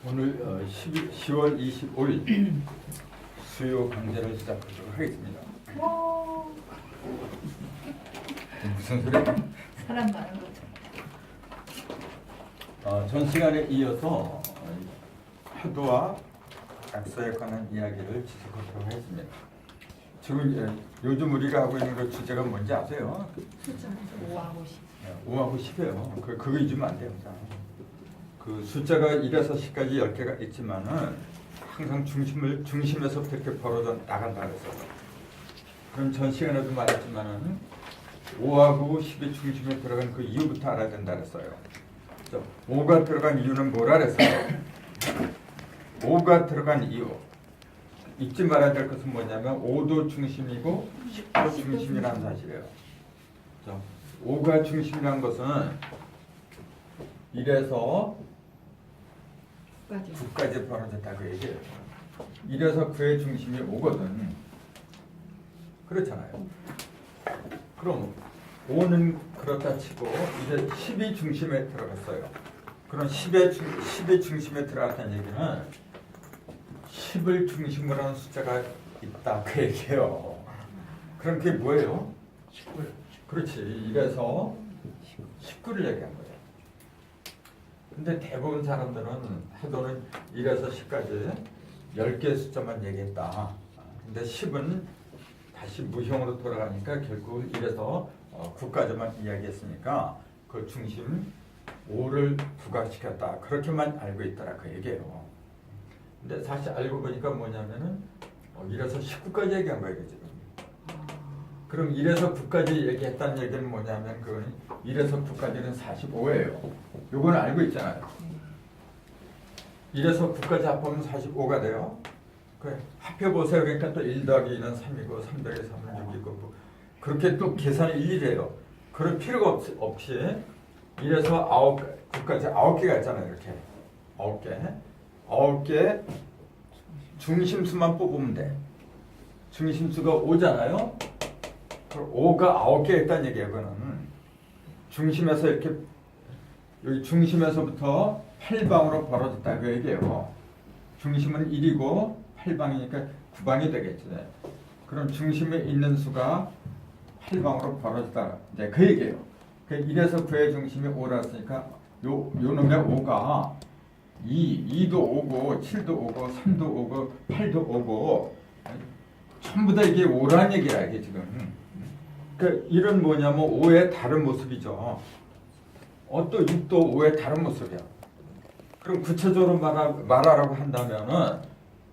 오늘 10월 25일 수요 강좌를 시작하도록 하겠습니다. 무슨 소리야? 사람 많은 거죠. 전 시간에 이어서 화두와 약서에 관한 이야기를 지속하도록 하겠습니다. 지금 요즘 우리가 하고 있는 그 주제가 뭔지 아세요? 숫자 5하고 10. 5하고 10이에요. 그거 잊으면 안 돼요. 그 숫자가 1에서 10까지 10개가 있지만은 항상 중심에서부터 이렇게 벌어져 나간다 그래서. 그럼 전 시간에도 말했지만은 5하고 10의 중심에 들어간 그 이유부터 알아야 된다 그랬어요. 5가 들어간 이유는 뭐라 그랬어요? 5가 들어간 이유. 잊지 말아야 될 것은 뭐냐면 5도 중심이고 10도 중심이라는 사실이에요. 5가 중심이라는 것은 1에서 9까지 벌어졌다고 얘기해요. 1에서 9의 중심이 5거든. 그렇잖아요. 그럼 5는 그렇다 치고 이제 10이 중심에 들어갔어요. 그럼 10의 중심에 들어갔다는 얘기는 10을 중심으로 하는 숫자가 있다 그 얘기예요. 그럼 그게 뭐예요? 19요. 그렇지. 1에서 19를 얘기한 거예요. 근데 대부분 사람들은 하도는 1에서 10까지 10개의 숫자만 얘기했다. 근데 10은 다시 무형으로 돌아가니까 결국 1에서 9까지만 이야기했으니까 그 중심 5를 부각시켰다. 그렇게만 알고 있더라 그 얘기예요. 근데 사실 알고 보니까 뭐냐면은 1에서 19까지 얘기한 거예요 지금. 그럼 1에서 9까지 얘기했다는 얘기는 뭐냐면 그건 1에서 9까지는 45예요. 요거는 알고 있잖아요. 1에서 9까지 합하면 45가 돼요. 그래, 합해보세요. 그러니까 또 1 더하기 2는 3이고 3 더하기 3은 6이고 뭐 그렇게 또 계산이 일일이에요. 그럴 필요가 없이 1에서 9까지 9개가 있잖아요. 이렇게 9개 중심수만 뽑으면 돼. 중심수가 5잖아요. 5가 9개 있다는 얘기예요. 그거는 중심에서 이렇게 여기 중심에서부터 8방으로 벌어졌다 그 얘기예요. 중심은 1이고 8방이니까 9방이 되겠죠. 그럼 중심에 있는 수가 8방으로 벌어졌다. 이제 그 얘기예요. 1에서 9의 중심이 5라 했으니까 요 놈의 5가 2도 5고 7도 5고 3도 5고 8도 5고 전부 다 이게 5라는 얘기야 이게 지금. 그러니까 이런 뭐냐면 5의 다른 모습이죠. 또 6도 5의 다른 모습이야. 그럼 구체적으로 말하라고 한다면은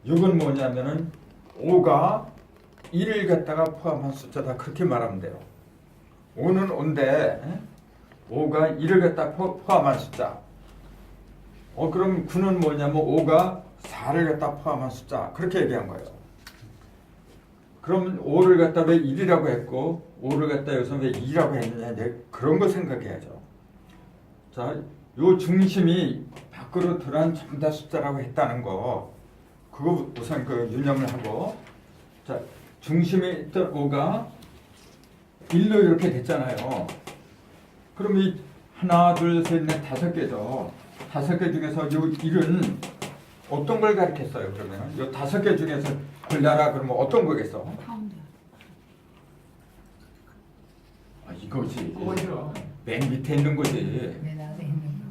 6은 뭐냐면은 5가 1을 갖다가 포함한 숫자다 그렇게 말하면 돼요. 5는 5인데 5가 1을 갖다 포함한 숫자. 그럼 9는 뭐냐면 5가 4를 갖다 포함한 숫자 그렇게 얘기한 거예요. 그럼 5를 갖다 왜 1이라고 했고 5를 갖다 여기서 왜 2라고 했느냐 이제 그런 거 생각해야죠. 자, 요 중심이 밖으로 들어간 전부 다 숫자라고 했다는 거 그거 우선 그 유념을 하고 자 중심에 있던 5가 1로 이렇게 됐잖아요. 그럼 이 하나 둘 셋 넷 5개죠. 5개 중에서 요 1은 어떤 걸 가리켰어요? 그러면 요 5개 중에서 골라라 그러면 어떤 거겠어? 가운데. 이거지. 맨 밑에 있는 거지. 맨 아래 있는 거.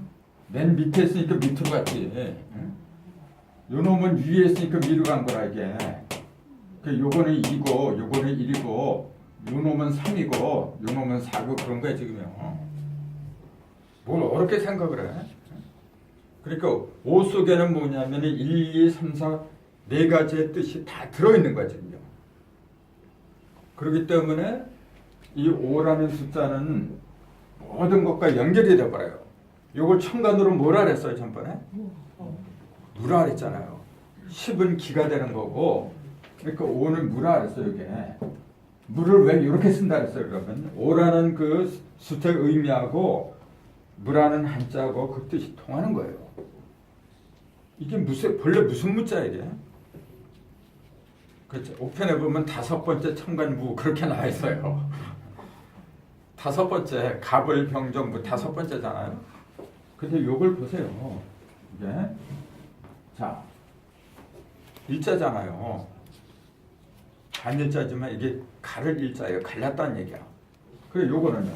맨 밑에 있으니까 밑으로 갔지. 응? 요 놈은 위에 있으니까 위로 간 거라 이게. 요거는 2고 요거는 1이고 요 놈은 3이고 요 놈은 4고 그런 거야 지금요. 뭘 어렵게 생각을 해? 그러니까 5 속에는 뭐냐면 1, 2, 3, 4 네 가지의 뜻이 다 들어있는 거야 지금요. 그렇기 때문에 이 5라는 숫자는 모든 것과 연결이 돼버려요. 요걸 첨가으로 뭐라 그랬어요 전번에? 무라 그랬잖아요. 10은 기가 되는 거고 그러니까 5는 무라 그랬어요. 이게 무를 왜 이렇게 쓴다 그랬어요. 그러면 5라는 그 숫자의 의미하고 무라는 한자하고 그 뜻이 통하는 거예요. 이게 본래 무슨 무자 이게? 그렇죠. 우편에 보면 5번째 첨간무 그렇게 나와 있어요. 5번째 갑을 병정무 5번째잖아요. 근데 요걸 보세요. 이게 자, 일자잖아요. 반일자지만 이게 가를 일자예요. 갈랐다는 얘기야. 그래, 요거는요.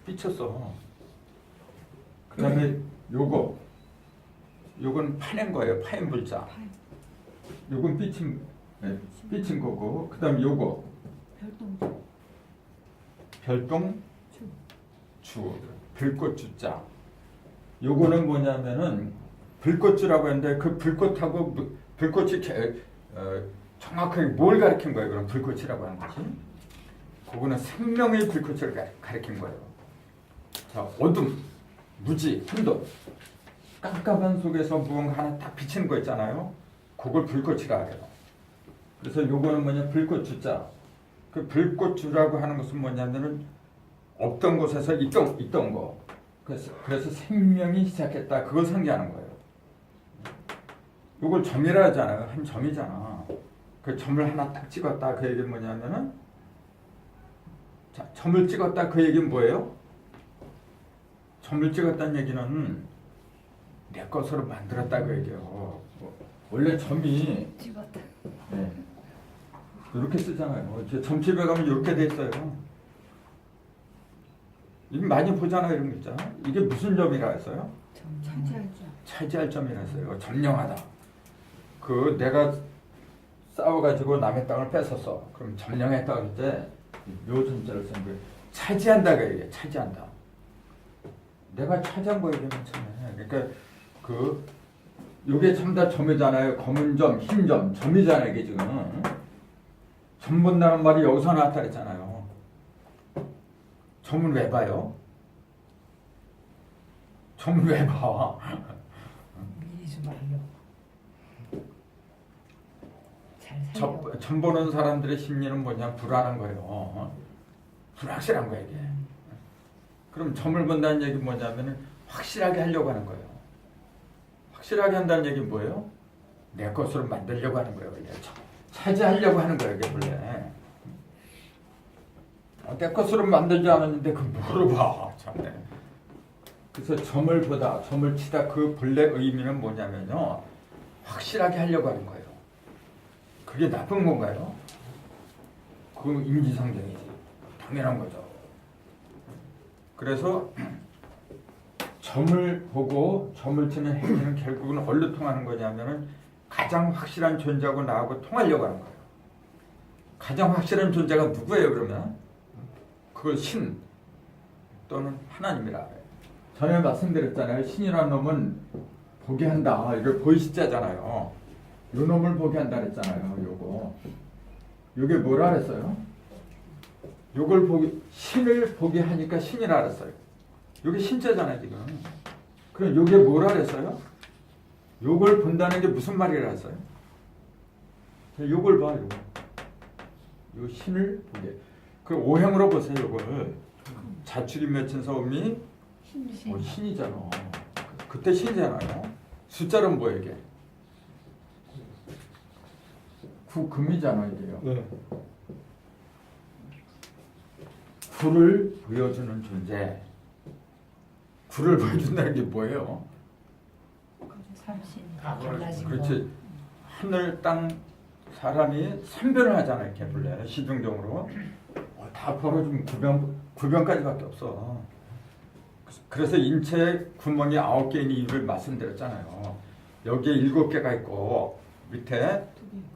삐쳤어. 그 다음에 요건 파낸 거예요. 파인 불자. 요건 삐친 거고. 그 다음에 요거 별동 주. 불꽃주자. 요거는 뭐냐면은 불꽃주라고 했는데 그 불꽃하고 불꽃이 정확하게 뭘 가리킨 거예요? 그럼 불꽃이라고 하는 거지. 그거는 생명의 불꽃을 가리킨 거예요. 자, 어둠, 무지, 혼돈, 깜깜한 속에서 무언가 하나 딱 비치는 거 있잖아요. 그걸 불꽃이라 해요. 그래서 요거는 뭐냐, 불꽃주자. 그 불꽃주라고 하는 것은 뭐냐면은 없던 곳에서 있던 거. 그래서 생명이 시작했다. 그걸 상기하는 거예요. 이걸 점이라 하잖아요. 한 점이잖아. 그 점을 하나 딱 찍었다. 그 얘기는 뭐냐면은, 자, 점을 찍었다. 그 얘기는 뭐예요? 점을 찍었다는 얘기는 내 것으로 만들었다. 그 얘기예요. 원래 점이 찍었다. 네, 이렇게 쓰잖아요. 점집에 가면 이렇게 돼 있어요. 이거 많이 보잖아요. 이런 거 있잖아. 이게 무슨 점이라 했어요? 차지할 점이라 했어요. 점령하다. 그 내가 싸워가지고 남의 땅을 뺏었어. 그럼 점령했다 그럴 때 요 점자를 쓴 거예요. 차지한다가 이게 차지한다. 내가 차지한 거에 괜찮아요. 그러니까 요게 전부 다 점이잖아요. 검은 점, 흰 점, 점이잖아요. 이게 지금 점 본다는 말이 여기서 나왔다 그랬잖아요. 점은 왜 봐요? 점은 왜 봐? 미리 좀 알려. 잘 살려. 점 보는 사람들의 심리는 뭐냐? 불안한 거예요. 불확실한 거예요, 이게. 그럼 점을 본다는 얘기 뭐냐면은 확실하게 하려고 하는 거예요. 확실하게 한다는 얘기는 뭐예요? 내 것으로 만들려고 하는 거예요, 원래. 차지하려고 하는 거예요, 이게 원래. 내 것으로 만들지 않았는데 그 뭐로 봐, 참네. 그래서 점을 치다 그 본래 의미는 뭐냐면요, 확실하게 하려고 하는 거예요. 그게 나쁜 건가요? 그 인지상정이지. 당연한 거죠. 그래서 점을 보고 점을 치는 행위는 결국은 어디로 통하는 거냐면은 가장 확실한 존재하고 나하고 통하려고 하는 거예요. 가장 확실한 존재가 누구예요, 그러면? 그걸 신 또는 하나님이라 해요. 전에 말씀드렸잖아요. 신이라는 놈은 보게 한다. 이걸 보이시자잖아요. 요 놈을 보게 한다 그랬잖아요. 요게 뭐라 그랬어요? 신을 보게 하니까 신이라 그랬어요. 요게 신자잖아요, 지금. 그럼 요게 뭐라 그랬어요? 요걸 본다는 게 무슨 말이라 했어요? 요걸 봐, 요거. 요 신을 보게. 그 오형으로 보세요, 요걸. 자축이 맺힌 서음이 신이잖아. 그때 신이잖아요. 숫자로 뭐예요, 이게? 구금이잖아, 이게요. 네. 구를 보여주는 존재. 구를 보여준다는 게 뭐예요? 삼신. 다 달라진 그렇지. 하늘, 땅, 사람이 삼변을 하잖아요. 이렇게 본래 시중적으로. 다 벌어주면 구변까지밖에 없어. 그래서 인체에 구멍이 9개인 이유를 말씀드렸잖아요. 여기에 7개가 있고 밑에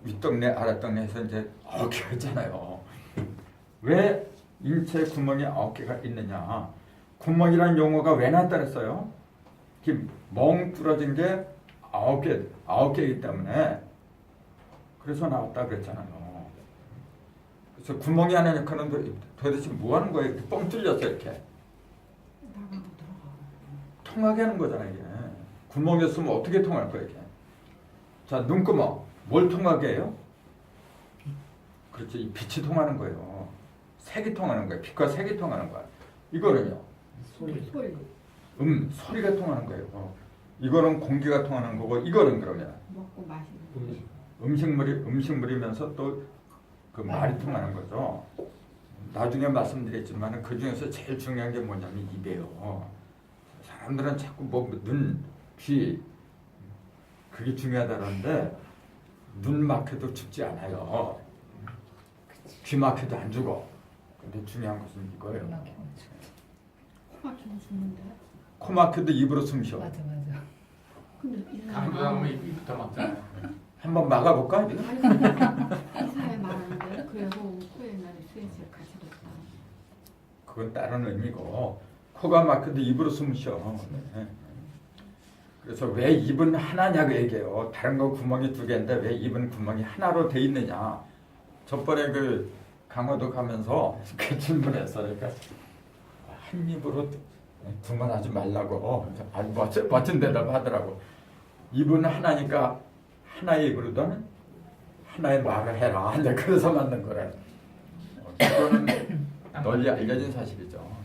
윗동네 아랫동네 해서 이제 9개가 있잖아요. 왜 인체에 구멍이 9개가 있느냐? 구멍이라는 용어가 왜 나왔다 그랬어요? 이렇게 멍 뚫어진 게 9개이기 때문에 그래서 나왔다 그랬잖아요. 그래서 구멍이 하나 역할은 도대체 뭐 하는 거예요? 이렇게 뻥 뚫렸어 이렇게. 통하게 하는 거잖아요 이게. 구멍이었으면 어떻게 통할 거예요 이게. 자, 눈구멍 뭘 통하게 해요? 그렇지, 이 빛이 통하는 거예요. 색이 통하는 거예요. 빛과 색이 통하는 거야. 이거는요. 소리. 소리가 통하는 거예요. 이거는 공기가 통하는 거고 이거는 그러면 먹고 마시는. 음식물이면서 또 그 말이 통하는 거죠. 나중에 말씀드렸지만 그 중에서 제일 중요한 게 뭐냐면 입이에요. 사람들은 자꾸 눈, 귀 그게 중요하다는데 눈 막혀도 죽지 않아요. 귀 막혀도 안 죽어. 근데 중요한 것은 이거예요. 코 막히면 죽는데. 코 막혀도 입으로 숨 쉬어. 맞아. 근데 강조하면 입부터 막잖아요. 한번 막아볼까? 이거? 이사에 말하는데 그래서 코에 옛날에 스웨치를 같이 뒀다. 그건 다른 의미고 코가 막혀도 입으로 숨 쉬어. 네. 그래서 왜 입은 하나냐고 얘기해요. 다른 거 구멍이 두 개인데 왜 입은 구멍이 하나로 돼 있느냐. 저번에 그 강화도 가면서 그 질문했어. 그러니까 한 입으로 두말하지 말라고 아주 멋진 대답 하더라고. 입은 하나니까 하나의 입으로든 하나의 말을 해라. 이제 그래서 만든 거래. 그거는 널리 알려진 사실이죠.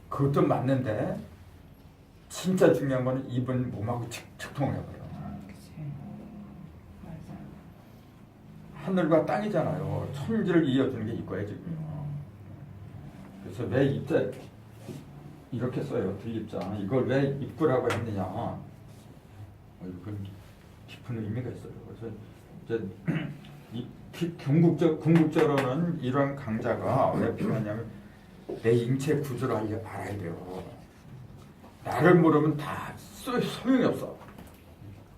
그것도 맞는데 진짜 중요한 거는 입은 몸하고 직통해버려. 그치. 맞아. 하늘과 땅이잖아요. 천지를 이어주는 게 이거야 지금. 그래서 왜 입자 이렇게 써요. 들입자. 이걸 왜 입구라고 했느냐. 이건 깊은 의미가 있어요. 그래서 이제 이 궁극적으로는 이런 강좌가 왜 필요하냐면 내 인체 구조를 알아야 돼요. 나를 모르면 다 소용이 없어.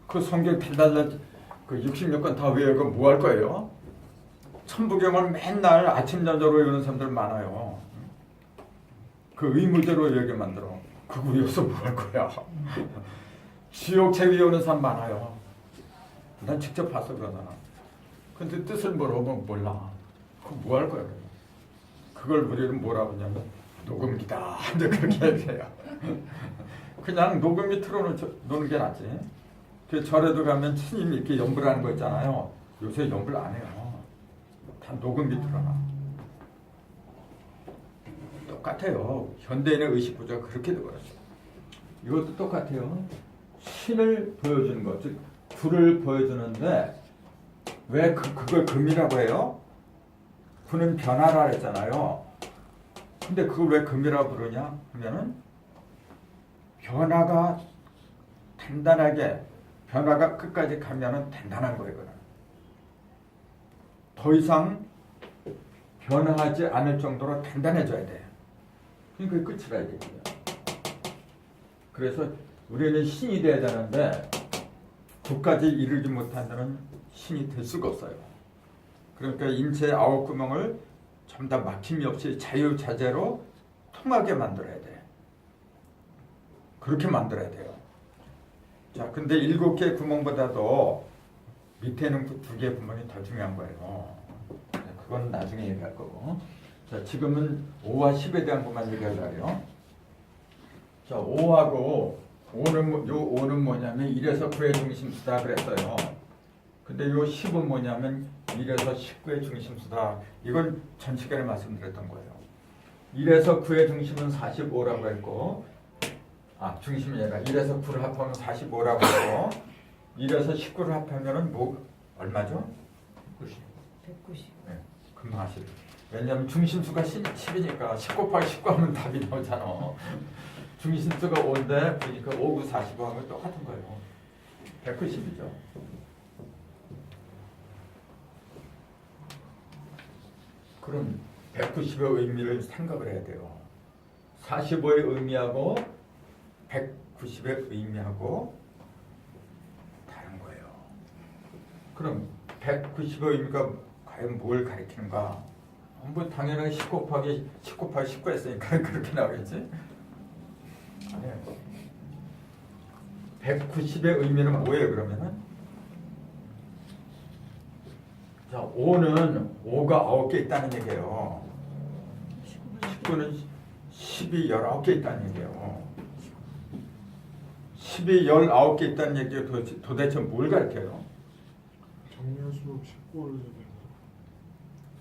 그 성경 달달달 그 66권 다 외우고 뭐 할 거예요? 천부경을 맨날 아침 저녁으로 외우는 사람들 많아요. 그 의무제로 외우게 만들어. 그거 외워서 뭐 할 거야? 지옥책 외우는 사람 많아요. 난 직접 봐서 그러잖아. 근데 뜻을 모르면 몰라. 그거 뭐 할 거야? 그걸 우리는 뭐라고 하냐면 녹음기다. 근데 그렇게 얘기해요. 그냥 녹음기 틀어놓는 게 낫지. 그 절에도 가면 스님이 이렇게 연불 하는 거 있잖아요. 요새 연불 안 해요. 다 녹음기 틀어놔. 똑같아요. 현대인의 의식구조가 그렇게 되어버렸어. 이것도 똑같아요. 신을 보여주는 것, 즉 구를 보여주는데 왜 그걸 금이라고 해요? 구는 변화라 했잖아요. 근데 그걸 왜 금이라고 부르냐? 하면은 변화가 단단하게 변화가 끝까지 가면은 단단한 거예요. 더 이상 변화하지 않을 정도로 단단해져야 돼. 그러니까 끝이라 이거예요. 그래서 우리는 신이 돼야 되는데 그까지 이르지 못한다는 신이 될 수가 없어요. 그러니까 인체의 9구멍을 전부 다 막힘이 없이 자유자재로 통하게 만들어야 돼. 그렇게 만들어야 돼요. 자, 근데 7개의 구멍보다도 밑에는 그 2개의 구멍이 더 중요한 거예요. 그건 나중에 얘기할 거고. 자, 지금은 5와 10에 대한 것만 얘기하려고요. 자, 5하고 5는 뭐냐면 1에서 9의 중심수다 그랬어요. 근데 요 10은 뭐냐면 1에서 19의 중심수다. 이건 전 시간에 말씀드렸던 거예요. 1에서 9의 중심은 45라고 했고, 중심이 아니라 1에서 9를 합하면 45라고 했고, 1에서 19를 합하면은 뭐 얼마죠? 190. 네, 금방 하시죠. 왜냐면 중심수가 10이니까 10 곱하기 19 하면 답이 나오잖아. 중심수가 5인데 그러니까 5, 9, 45 하면 똑같은 거예요. 190이죠. 그럼 190의 의미를 생각을 해야 돼요. 45의 의미하고 190의 의미하고 다른 거예요. 그럼 190의 의미가 과연 뭘 가리키는가? 뭐 당연하게 10 곱하기 19 했으니까 그렇게 나오겠지? 아니에요. 190의 의미는 뭐예요 그러면은? 자, 5는 5가 9개 있다는 얘기예요. 19는 10이 19개 있다는 얘기예요. 10이 19개 있다는 얘기가 도대체 뭘 가르쳐요? 정렬수 19를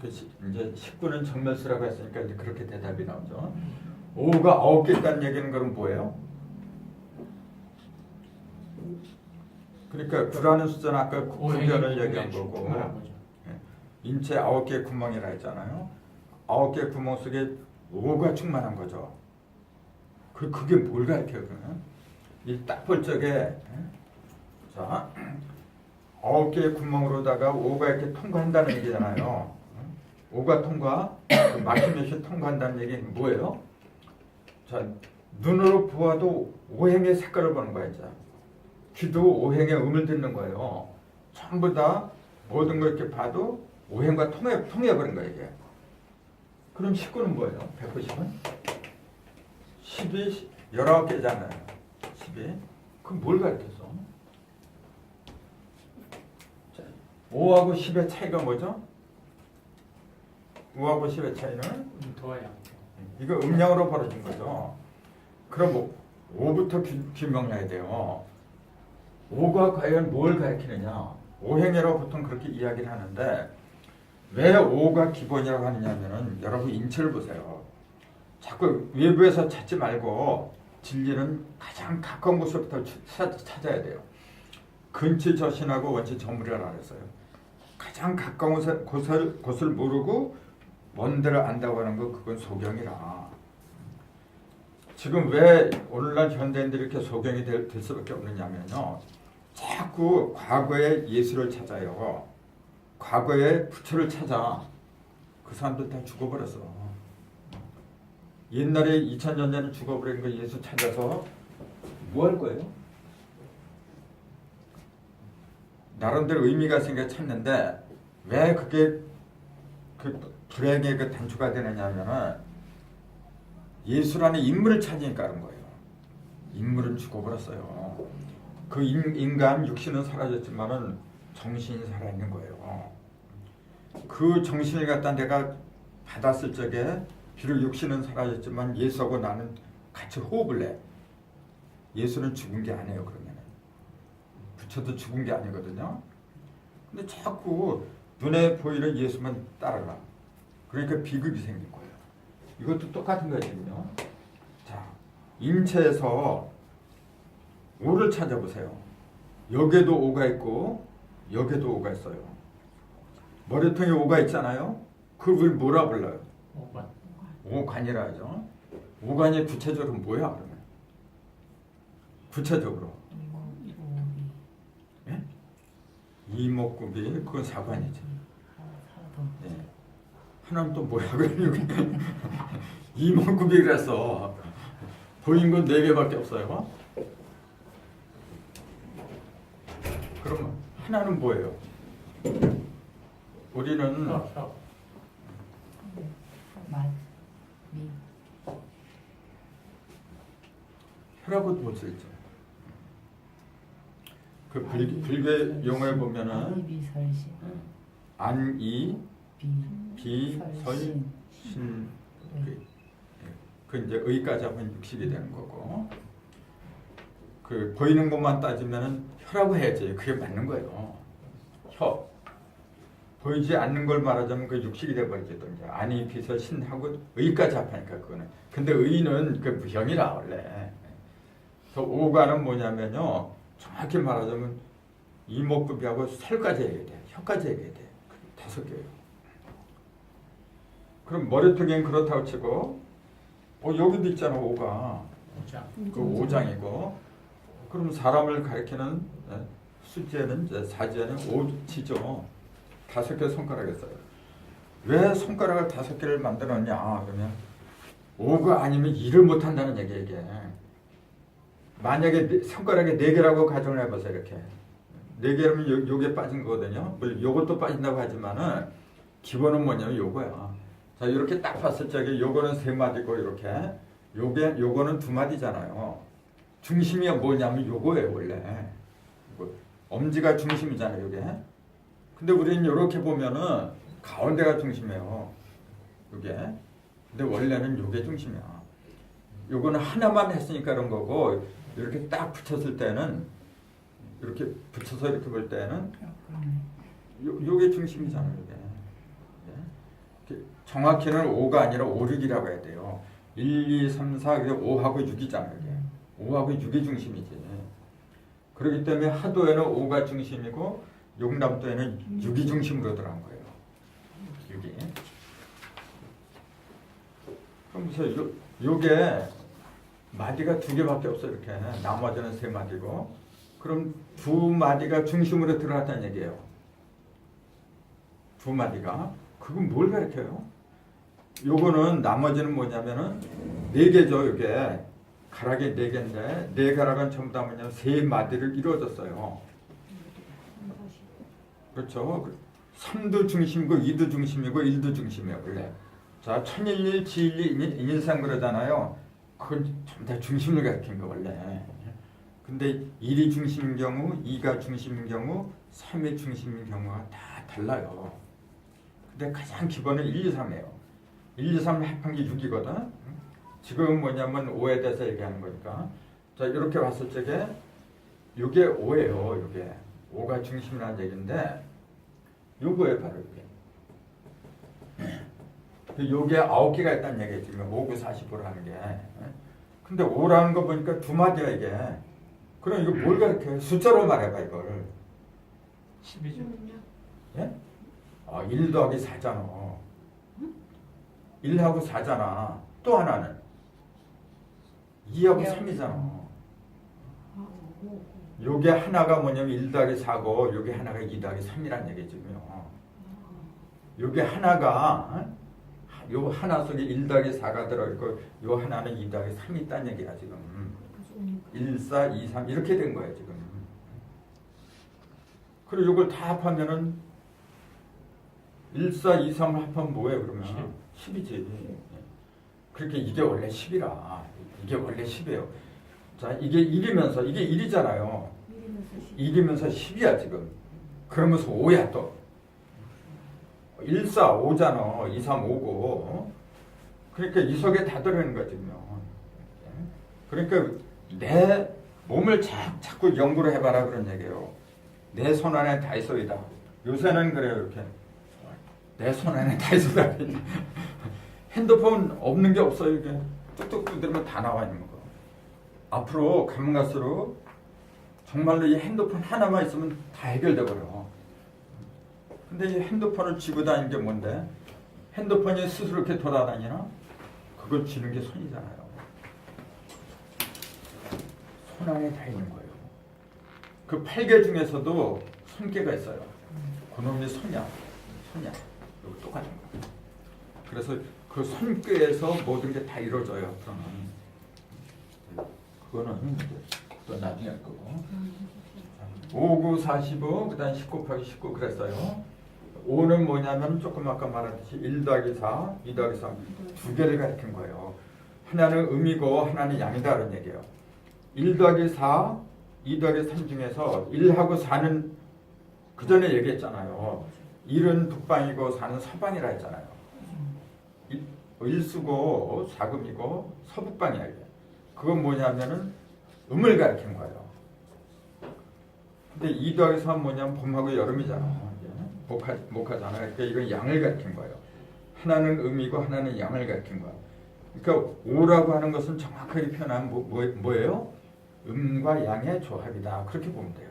이제 19는 정멸수라고 했으니까 이제 그렇게 대답이 나오죠. 5가 9개 있다는 얘기는 그럼 뭐예요? 그러니까 9라는 숫자는 아까 구별을 얘기한 거고 인체 9개의 구멍이라 했잖아요. 9개의 구멍 속에 5가 충만한 거죠. 그게 뭘 가르쳐요 그러면? 이 딱 볼 적에 자 9개의 구멍으로다가 5가 이렇게 통과한다는 얘기잖아요. 5가 통과, 막힌 통과한다는 얘기는 뭐예요? 자, 눈으로 보아도 오행의 색깔을 보는 거야 이제. 귀도 오행의 음을 듣는 거예요. 전부 다 모든 걸 이렇게 봐도 오행과 통해버린 거야 이게. 그럼 19는 뭐예요? 190은? 10이 19개잖아요. 10이. 그럼 뭘 가르쳤어? 5하고 10의 차이가 뭐죠? 5하고 10의 차이는? 더야. 이거 음량으로 벌어진 거죠. 그럼 뭐 5부터 규명해야 돼요. 5가 과연 뭘 가리키느냐? 오행이라고 보통 그렇게 이야기를 하는데 왜 5가 기본이라고 하느냐면은 여러분 인체를 보세요. 자꾸 외부에서 찾지 말고 진리는 가장 가까운 곳부터 찾아야 돼요. 근치 저신하고 원치 저물이라고 그랬어요. 가장 가까운 곳을 모르고 먼 데를 안다고 하는 거 그건 소경이라. 지금 왜 오늘날 현대인들이 이렇게 소경이 될 수밖에 없느냐면요. 자꾸 과거의 예수를 찾아요. 과거의 부처를 찾아. 그 사람들 다 죽어버렸어. 옛날에 2000년 전에 죽어버린 거 예수 찾아서 뭐 할 거예요? 나름대로 의미가 생겨 찾는데 왜 그게 그 불행의 그 단초가 되느냐면은 예수라는 인물을 찾으니까 그런 거예요. 인물은 죽어버렸어요. 그 인간 육신은 사라졌지만은 정신이 살아있는 거예요. 그 정신을 갖다 내가 받았을 적에 비록 육신은 사라졌지만 예수하고 나는 같이 호흡을 해. 예수는 죽은 게 아니에요. 그러면 부처도 죽은 게 아니거든요. 근데 자꾸 눈에 보이는 예수만 따라가. 그러니까 비극이 생긴 거예요. 이것도 똑같은 거거든요. 자, 인체에서 오를 찾아보세요. 여기에도 오가 있고 여기에도 오가 있어요. 머리통에 오가 있잖아요. 그걸 뭐라 불러요? 오관이라 하죠. 오관이 구체적으로 뭐야 그러면? 구체적으로 예? 이목구비 그건 사관이죠. 예. 하나는 또 뭐야 그러니까 이목구비 그래서 보인 건 4개밖에 없어요. 그러면 하나는 뭐예요? 우리는 혀라고 못 쓰죠. 그 불교 용어에 보면은 안이 비설신 그 이제 의까지 하면 육식이 되는 거고 그 보이는 것만 따지면은 혀라고 해야지 그게 맞는 거예요. 혀 보이지 않는 걸 말하자면 그 육식이 돼버리거든요. 안이 비설신하고 의까지 합하니까 그거는. 근데 의는 그 무형이라 원래. 그래서 오가는 뭐냐면요. 정확히 말하자면 이목구비하고 설까지 얘기해야 돼. 혀까지 얘기해야 돼. 5개예요. 그럼 머리통엔 그렇다고 치고 여기도 있잖아 오가. 그 오장이고 그럼 사람을 가리키는 숫자는 이제 사지에는 오지죠. 5개 손가락이 있어요. 왜 손가락을 5개를 만들었냐 그러면 오가 아니면 일을 못한다는 얘기예요. 이게. 만약에 손가락에 4개라고 가정을 해보세요. 이렇게 4개라면 요게 빠진 거거든요. 물론 요것도 빠진다고 하지만은 기본은 뭐냐면 요거야. 자 이렇게 딱 봤을 적에 요거는 3마디고 이렇게 요거는 2마디잖아요. 중심이 뭐냐면 요거예요 원래. 엄지가 중심이잖아요 요게. 근데 우리는 이렇게 보면은 가운데가 중심이에요. 요게. 근데 원래는 요게 중심이야. 요거는 하나만 했으니까 그런 거고 이렇게 딱 붙였을 때는 이렇게 붙여서 이렇게 볼 때는 요게 중심이잖아요. 요게. 정확히는 5가 아니라 5, 6이라고 해야 돼요. 1, 2, 3, 4 5하고 6이잖아요. 이게. 5하고 6이 중심이지. 그렇기 때문에 하도에는 5가 중심이고 용남도에는 6이 중심으로 들어간 거예요. 6이. 그럼 보세요. 요게 마디가 두 개밖에 없어 이렇게. 나머지는 세 마디고. 그럼 두 마디가 중심으로 들어갔다는 얘기예요. 두 마디가. 그건 뭘 가르쳐요? 요거는 나머지는 뭐냐면은 네 개죠. 이게 가락이 네 개인데 네 가락은 전부 다 뭐냐면 세 마디를 이루어졌어요. 그렇죠. 3도 중심이고 2도 중심이고 1도 중심이에요. 원래. 자, 천일일, 지일리, 인일상 그러잖아요. 그건 전부 다 중심을 가리킨 거 원래. 근데 1이 중심인 경우, 2가 중심인 경우, 3이 중심인 경우가 다 달라요. 근데 가장 기본은 1, 2, 3이에요. 1, 2, 3 합한 게 6이거든. 지금 뭐냐면 5에 대해서 얘기하는 거니까. 자, 이렇게 봤을 적에 이게 5예요. 이게 5가 중심이라는 얘기인데 요거에 바로 이게. 요게 9개가 있다는 얘기예요. 지금 5, 9, 40으로 하는 게. 근데 5라는 거 보니까 두 마디야 이게. 그럼 이거 뭘 가르쳐요? 숫자로 말해봐 이걸. 10이죠. 예? 1 더하기 4잖아. 1하고 4잖아. 또 하나는 2하고 3이잖아. 요게 하나가 뭐냐면 1 더하기 4고 요게 하나가 2 더하기 3이란 얘기지요. 요게 하나가 요 하나 속에 1 더하기 4가 들어있고 요 하나는 2 더하기 3이 있다는 얘기야 지금. 1, 4, 2, 3 이렇게 된 거예요 지금. 그리고 이걸 다 합하면은 1, 4, 2, 3을 합하면 뭐예요 그러면? 10이지. 그렇게 이게 원래 10이라. 이게 원래 10이에요. 자, 이게 1이면서 이게 1이잖아요. 1이면서 10이야 지금. 그러면서 5야 또. 1, 4, 5잖아. 2, 3, 5고. 그러니까 이 속에 다 들어있는 거야 지금요. 그러니까 내 몸을 자꾸 연구를 해봐라 그런 얘기예요. 내 손 안에 다 있어이다. 요새는 그래요 이렇게. 내 손 안에 다 있어이다. 핸드폰 없는 게 없어요 이게. 뚝뚝 두드리면 다 나와 있는 거. 앞으로 가면 갈수록 정말로 이 핸드폰 하나만 있으면 다 해결돼 버려. 근데 이 핸드폰을 쥐고 다니는 게 뭔데? 핸드폰이 스스로 이렇게 돌아다니나? 그걸 쥐는 게 손이잖아요. 손 안에 다 있는 거예요. 그 8개 중에서도 손개가 있어요. 그놈이 손이야. 이거 똑같은 거야. 그래서 그 손꾀에서 모든 게 다 이루어져요. 그거는 또 나중에 할 거고. 5, 9, 45, 그 다음 10 곱하기 19 그랬어요. 5는 뭐냐면 조금 아까 말했듯이 1 더하기 4, 2 더하기 3 두 개를 가리킨 거예요. 하나는 음이고 하나는 양이다 그런 얘기예요. 1 더하기 4, 2 더하기 3 중에서 1하고 4는 그 전에 얘기했잖아요. 1은 북방이고 4는 서방이라 했잖아요. 일수고 사금이고 서북방이야 이게. 그건 뭐냐면은 음을 가리킨 거예요. 근데 2 더하기 3은 뭐냐면 봄하고 여름이잖아. 목하잖아. 그러니까 이건 양을 가리킨 거예요. 하나는 음이고 하나는 양을 가리킨 거야. 그러니까 5라고 하는 것은 정확하게 표현하면 뭐예요? 음과 양의 조합이다. 그렇게 보면 돼요.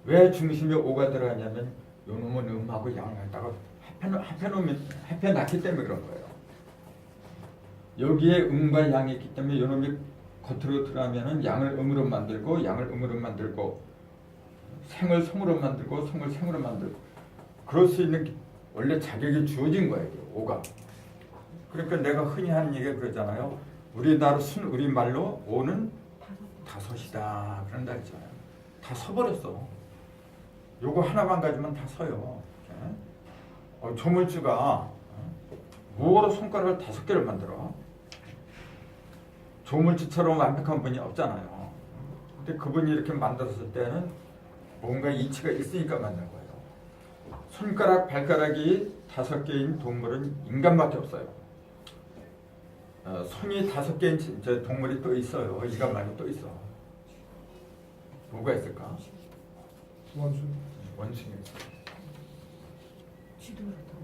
왜 중심에 5가 들어가냐면 요 놈은 음하고 양을 갖다가 합해놨기 때문에 그런 거예요. 여기에 음과 양이 있기 때문에 요 놈이 겉으로 들어가면은 양을 음으로 만들고 양을 음으로 만들고 생을 성으로 만들고 성을 생으로 만들고 그럴 수 있는 원래 자격이 주어진 거예요. 5가. 그러니까 내가 흔히 하는 얘기가 그러잖아요. 우리 말로 5는 다섯이다 그런다 했잖아요. 다 서버렸어. 요거 하나만 가지면 다 서요. 조물주가 뭐로 손가락을 5개를 만들어? 조물주처럼 완벽한 분이 없잖아요. 근데 그분이 이렇게 만들었을 때는 뭔가 이치가 있으니까 만든 거예요. 손가락, 발가락이 5개인 동물은 인간밖에 없어요. 손이 5개인 동물이 또 있어요. 인간 말고 또 있어. 뭐가 있을까? 원숭이 있어. 쥐도 그렇다고.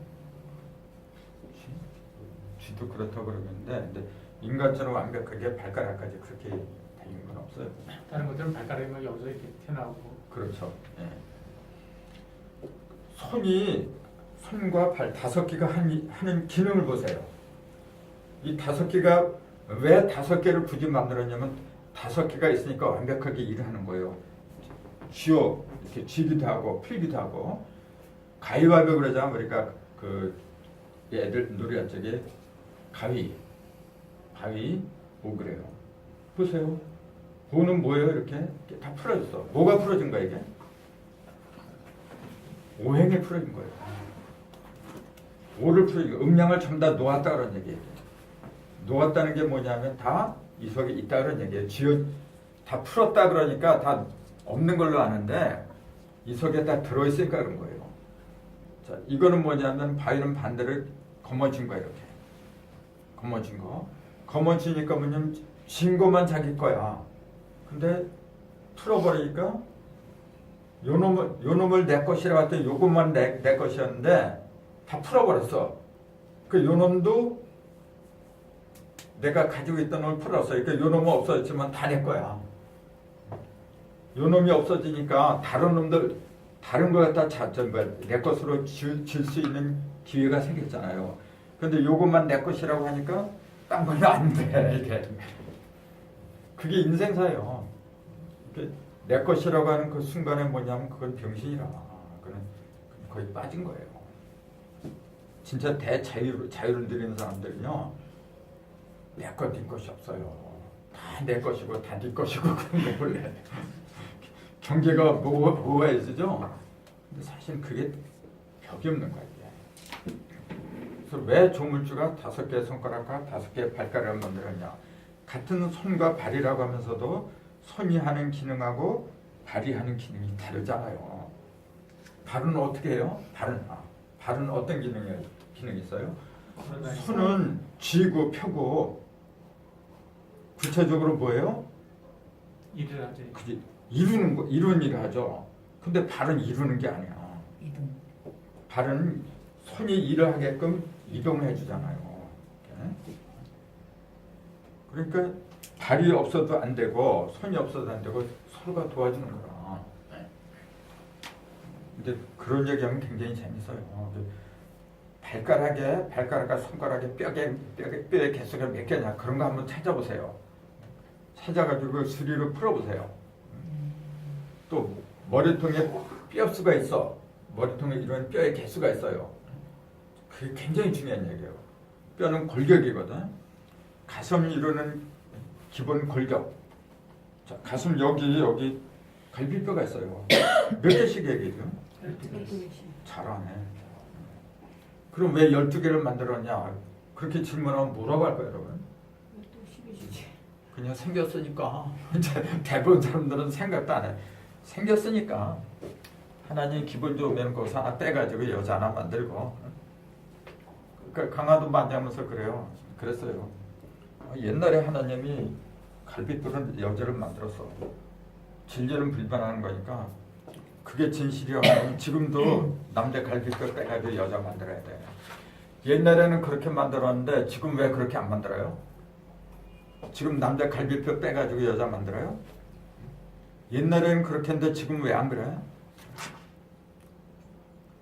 쥐도 그렇다고 그러는데 근데 인간처럼 완벽하게 발가락까지 그렇게 달린 건 없어요. 다른 것들은 발가락이 막 여기서 이렇게 튀어나오고. 그렇죠. 예. 손과 발 5개가 하는 기능을 보세요. 이 5개가 왜 5개를 굳이 만들었냐면 5개가 있으니까 완벽하게 일을 하는 거예요. 쥐어 이렇게 쥐기도 하고 풀기도 하고 가위바위보 그러잖아. 그러니까 그 애들 놀이할 적에 가위 뭐 그래요. 보세요. 보는 뭐예요? 이렇게 다 풀어졌어. 뭐가 풀어진 거야 이게? 오행이 풀어진 거예요. 오를 풀어진 거. 음양을 전부 다 놓았다 그런 얘기예요. 놓았다는 게 뭐냐면 다 이 속에 있다 그런 얘기예요. 다 풀었다 그러니까 다 없는 걸로 아는데 이 속에 다 들어있으니까 그런 거예요. 자, 이거는 뭐냐면 바위는 반대로 거머쥔 거야 이렇게. 거머쥔 거. 거머쥐니까 뭐냐면 진 것만 자기 거야. 근데 풀어버리니까 요 놈을 내 것이라고 했더니 요것만 내 것이었는데 다 풀어버렸어. 그 요 놈도 내가 가지고 있던 놈을 풀었어요. 그러니까 요 놈은 없어졌지만 다 내 거야. 요 놈이 없어지니까 다른 놈들 다른 거 갖다 내 것으로 줄 수 있는 기회가 생겼잖아요. 근데 요것만 내 것이라고 하니까 딴 건 안 돼. 이게 그게 인생사예요. 내 것이라고 하는 그 순간에 뭐냐면 그건 병신이라. 그건 거의 빠진 거예요. 진짜 자유를 누리는 사람들은요. 내 것, 네 것이 없어요. 다 내 것이고 다 네 것이고 그런 거 원래 경계가 뭐가 있으죠? 근데 사실 그게 벽이 없는 거야. 이게. 그래서 왜 조물주가 5개의 손가락과 5개의 발가락을 만들었냐? 같은 손과 발이라고 하면서도 손이 하는 기능하고 발이 하는 기능이 다르잖아요. 발은 어떻게 해요? 발은 어떤 기능이 있어요? 손은 쥐고 펴고 구체적으로 뭐예요? 일을 하지. 그지 이루는 일을 하죠. 근데 발은 이루는 게 아니야. 이동. 발은 손이 일을 하게끔 이동을 해주잖아요. 그러니까 발이 없어도 안 되고 손이 없어도 안 되고 서로가 도와주는 거라. 근데 그런 얘기하면 굉장히 재밌어요. 발가락과 손가락에 뼈의 개수가 몇 개냐 그런 거 한번 찾아보세요. 찾아가지고 수리로 풀어보세요. 또 머리통에 뼈수가 있어. 머리통에 이런 뼈의 개수가 있어요. 그게 굉장히 중요한 얘기예요. 뼈는 골격이거든. 가슴을 이루는 기본 골격. 자, 가슴 여기 갈비뼈가 있어요. 몇 개씩 얘기해요? 12개씩. 잘하네. 그럼 왜 12개를 만들었냐? 그렇게 질문하면 뭐라고 할 거예요, 여러분? 또 12주지. 그냥 생겼으니까. 대부분 사람들은 생각도 안 해. 생겼으니까. 하나님 기분 좋으면 거기서 하나 떼가지고 여자 하나 만들고. 그러니까 강화도 만지면서 그래요. 그랬어요. 옛날에 하나님이 갈비뼈를 여자를 만들었어. 진리는 불변하는 거니까 그게 진실이라면 지금도 남자 갈비뼈 빼가지고 여자 만들어야 돼. 옛날에는 그렇게 만들었는데 지금 왜 그렇게 안 만들어요? 지금 남자 갈비뼈 빼가지고 여자 만들어요? 옛날에는 그렇게 했는데 지금 왜 안 그래요?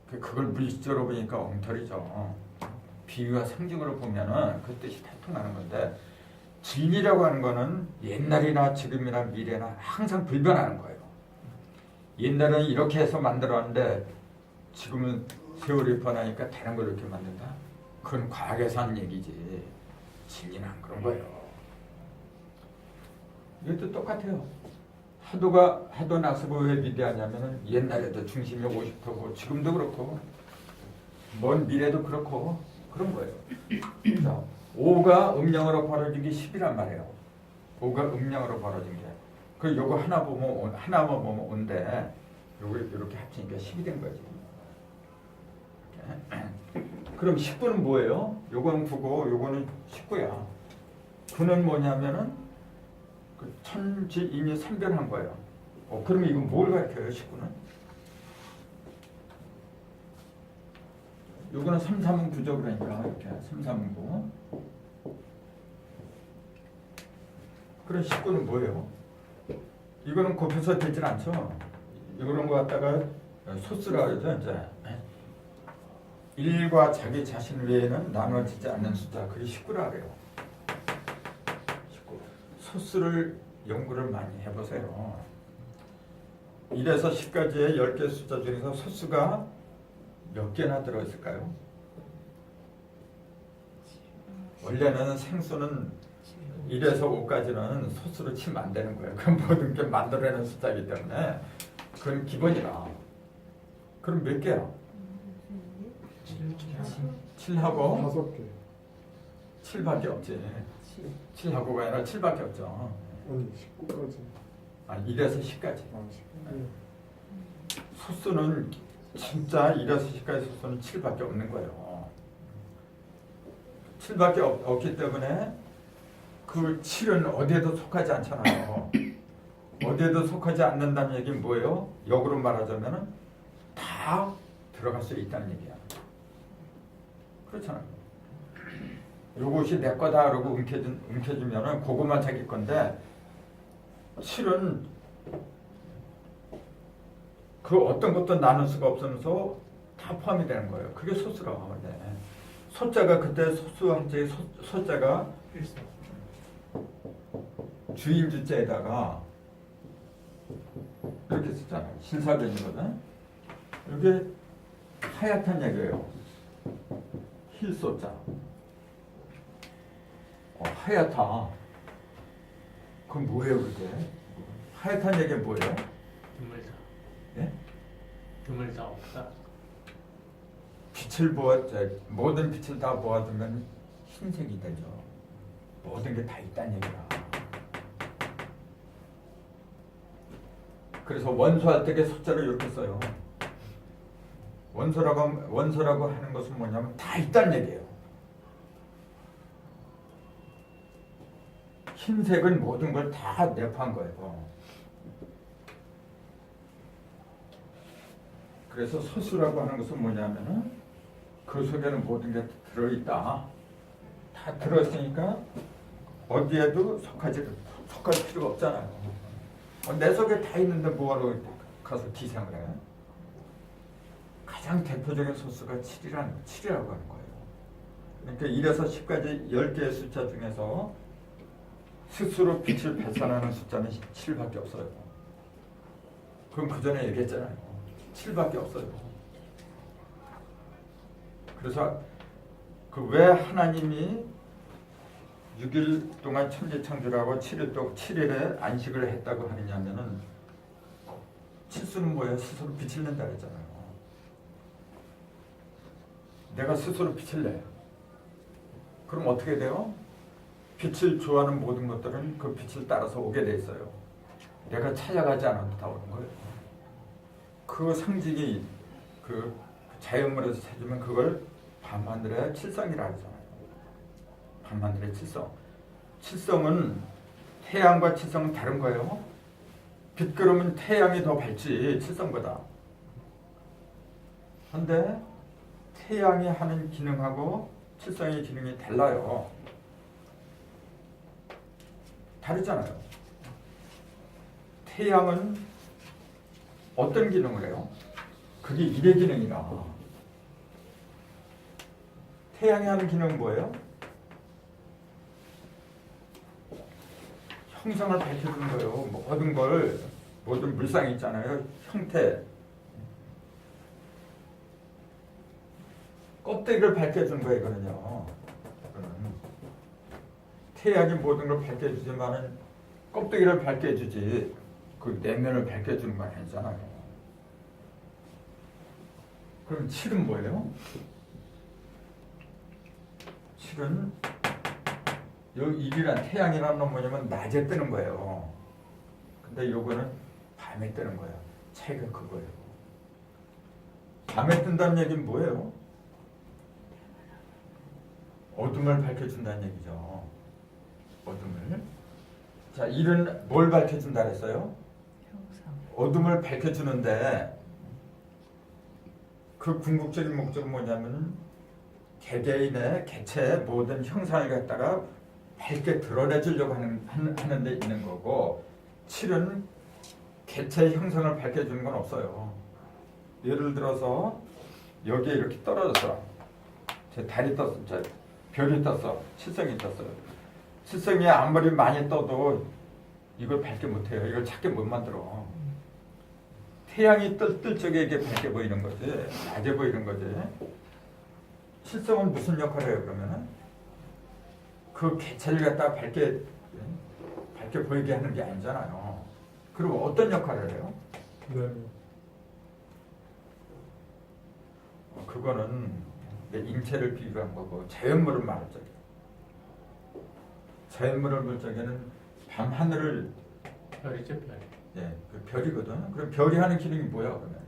그걸 물질적으로 보니까 엉터리죠. 비유와 상징으로 보면은 그 뜻이 다 통하는 건데 진리라고 하는 거는 옛날이나 지금이나 미래나 항상 불변하는 거예요. 옛날에는 이렇게 해서 만들었는데 지금은 세월이 변하니까 다른 걸 이렇게 만든다? 그건 과학에서 하는 얘기지. 진리는 안 그런 거예요. 이것도 똑같아요. 하도 나스고 왜 위대하냐면은 옛날에도 중심이 50%고 지금도 그렇고 먼 미래도 그렇고 그런 거예요. 자, 5가 음량으로 벌어진 게 10이란 말이에요. 5가 음량으로 벌어진 게. 그 요거 하나만 보면 5인데 요거 이렇게 합치니까 10이 된 거지. 그럼 19는 뭐예요? 요거는 9고 요거는 19야. 9는 뭐냐면은 그 천지인이 선별한 거예요. 그러면 이건 뭘 가르쳐요? 19는? 요거는 3, 3은 9죠. 그러니까 이렇게 3, 3은 9. 그럼 19는 뭐예요? 이거는 곱해서 되질 않죠. 이런 거 갖다가 소수라 그러죠. 이제 1과 자기 자신 외에는 나눠지지 않는 숫자. 그게 19라 그래요. 소수를 연구를 많이 해보세요. 1에서 10까지의 10개 숫자 중에서 소수가 몇 개나 들어있을까요? 원래는 생수는 1에서 5까지는 소수로 치면 안 되는 거예요. 그 모든 게 만들어내는 숫자이기 때문에 그건 기본이라. 그럼 몇 개야? 7하고 5개. 7밖에 없지. 7하고가 아니라 7밖에 없죠. 아니 19까지. 아니 1에서 10까지. 아 19. 소수는 진짜 1에서 10까지 소수는 7밖에 없는 거예요. 7밖에 없기 때문에 그 7은 어디에도 속하지 않잖아요. 어디에도 속하지 않는다는 얘기는 뭐예요? 역으로 말하자면 다 들어갈 수 있다는 얘기야. 그렇잖아요. 요것이 내 거다 그러고 움켜주면은 그것만 자기 건데 7은 그 어떤 것도 나눌 수가 없으면서 다 포함이 되는 거예요. 그게 소수라고 하는데 소자가 그때 소수 한자의 소자가 필수. 주인 주자에다가 이렇게 쓰잖아요. 신사변이거든. 이게 하얗단 얘기예요. 힐소자. 하얗다. 그럼 뭐예요, 그게? 하얗단 얘기는 뭐예요? 드물다. 예? 드물다 없다. 빛을 모든 빛을 다 모아두면 흰색이 되죠. 모든 게 다 있다는 얘기라. 그래서 원소할 때 소자를 이렇게 써요. 원소라고 하는 것은 뭐냐면 다 있다는 얘기예요. 흰색은 모든 걸 다 내포한 거예요. 그래서 소수라고 하는 것은 뭐냐면은 그 속에는 모든 게 들어있다. 다 들어있으니까 어디에도 속할 필요가 없잖아요. 내 속에 다 있는데 뭐하러 가서 기생을 해? 가장 대표적인 소수가 7이라고 하는 거예요. 그러니까 1에서 10까지 10개의 숫자 중에서 스스로 빛을 발산하는 숫자는 7밖에 없어요. 그럼 그 전에 얘기했잖아요. 7밖에 없어요. 그래서 그 왜 하나님이 6일 동안 천지창조라고 7일에 안식을 했다고 하느냐면은 칠수는 뭐예요? 스스로 빛을 낸다 그랬잖아요. 내가 스스로 빛을 내. 그럼 어떻게 돼요? 빛을 좋아하는 모든 것들은 그 빛을 따라서 오게 돼 있어요. 내가 찾아가지 않아도 다 오는 거예요. 그 상징이 그 자연물에서 찾으면 그걸 밤하늘의 칠성이라 하잖아요. 밤하늘의 칠성. 칠성은 태양과 칠성은 다른 거예요. 빛 그러면 태양이 더 밝지 칠성보다. 근데 태양이 하는 기능하고 칠성의 기능이 달라요. 다르잖아요. 태양은 어떤 기능을 해요? 그게 일의 기능이라. 태양이 하는 기능은 뭐예요? 형상을 밝혀주는 거예요. 모든 물상이 있잖아요. 형태. 껍데기를 밝혀주는 거예요, 이거는요. 태양이 모든 걸 밝혀주지만은 껍데기를 밝혀주지 그 내면을 밝혀주는 건 아니잖아요. 그럼 7은 뭐예요? 7은 이 1이란 태양이라는 건 뭐냐면 낮에 뜨는 거예요. 근데 요거는 밤에 뜨는 거예요. 차이가 그거예요. 밤에 뜬다는 얘기는 뭐예요? 어둠을 밝혀준다는 얘기죠. 어둠을. 자, 1은 뭘 밝혀준다 그랬어요? 어둠을 밝혀주는데 그 궁극적인 목적은 뭐냐면 개개인의 개체의 모든 형상을 갖다가 밝게 드러내주려고 하는 데 있는 거고 7은 개체의 형상을 밝혀주는 건 없어요. 예를 들어서 여기에 이렇게 떨어졌어. 제 달이 떴어. 제 별이 떴어. 칠성이 떴어요. 칠성이 아무리 많이 떠도 이걸 밝게 못해요. 이걸 작게 못 만들어. 태양이 뜰 적에 이게 밝게 보이는 거지. 낮에 보이는 거지. 칠성은 무슨 역할을 해요, 그러면은? 그 개체를 갖다가 밝게 보이게 하는 게 아니잖아요. 그리고 어떤 역할을 해요? 그거는 내 인체를 비교한 거고, 자연물을 말할 적에. 자연물을 볼 적에는 밤하늘을, 별이죠, 별. 예, 그 별이거든. 그럼 별이 하는 기능이 뭐야, 그러면?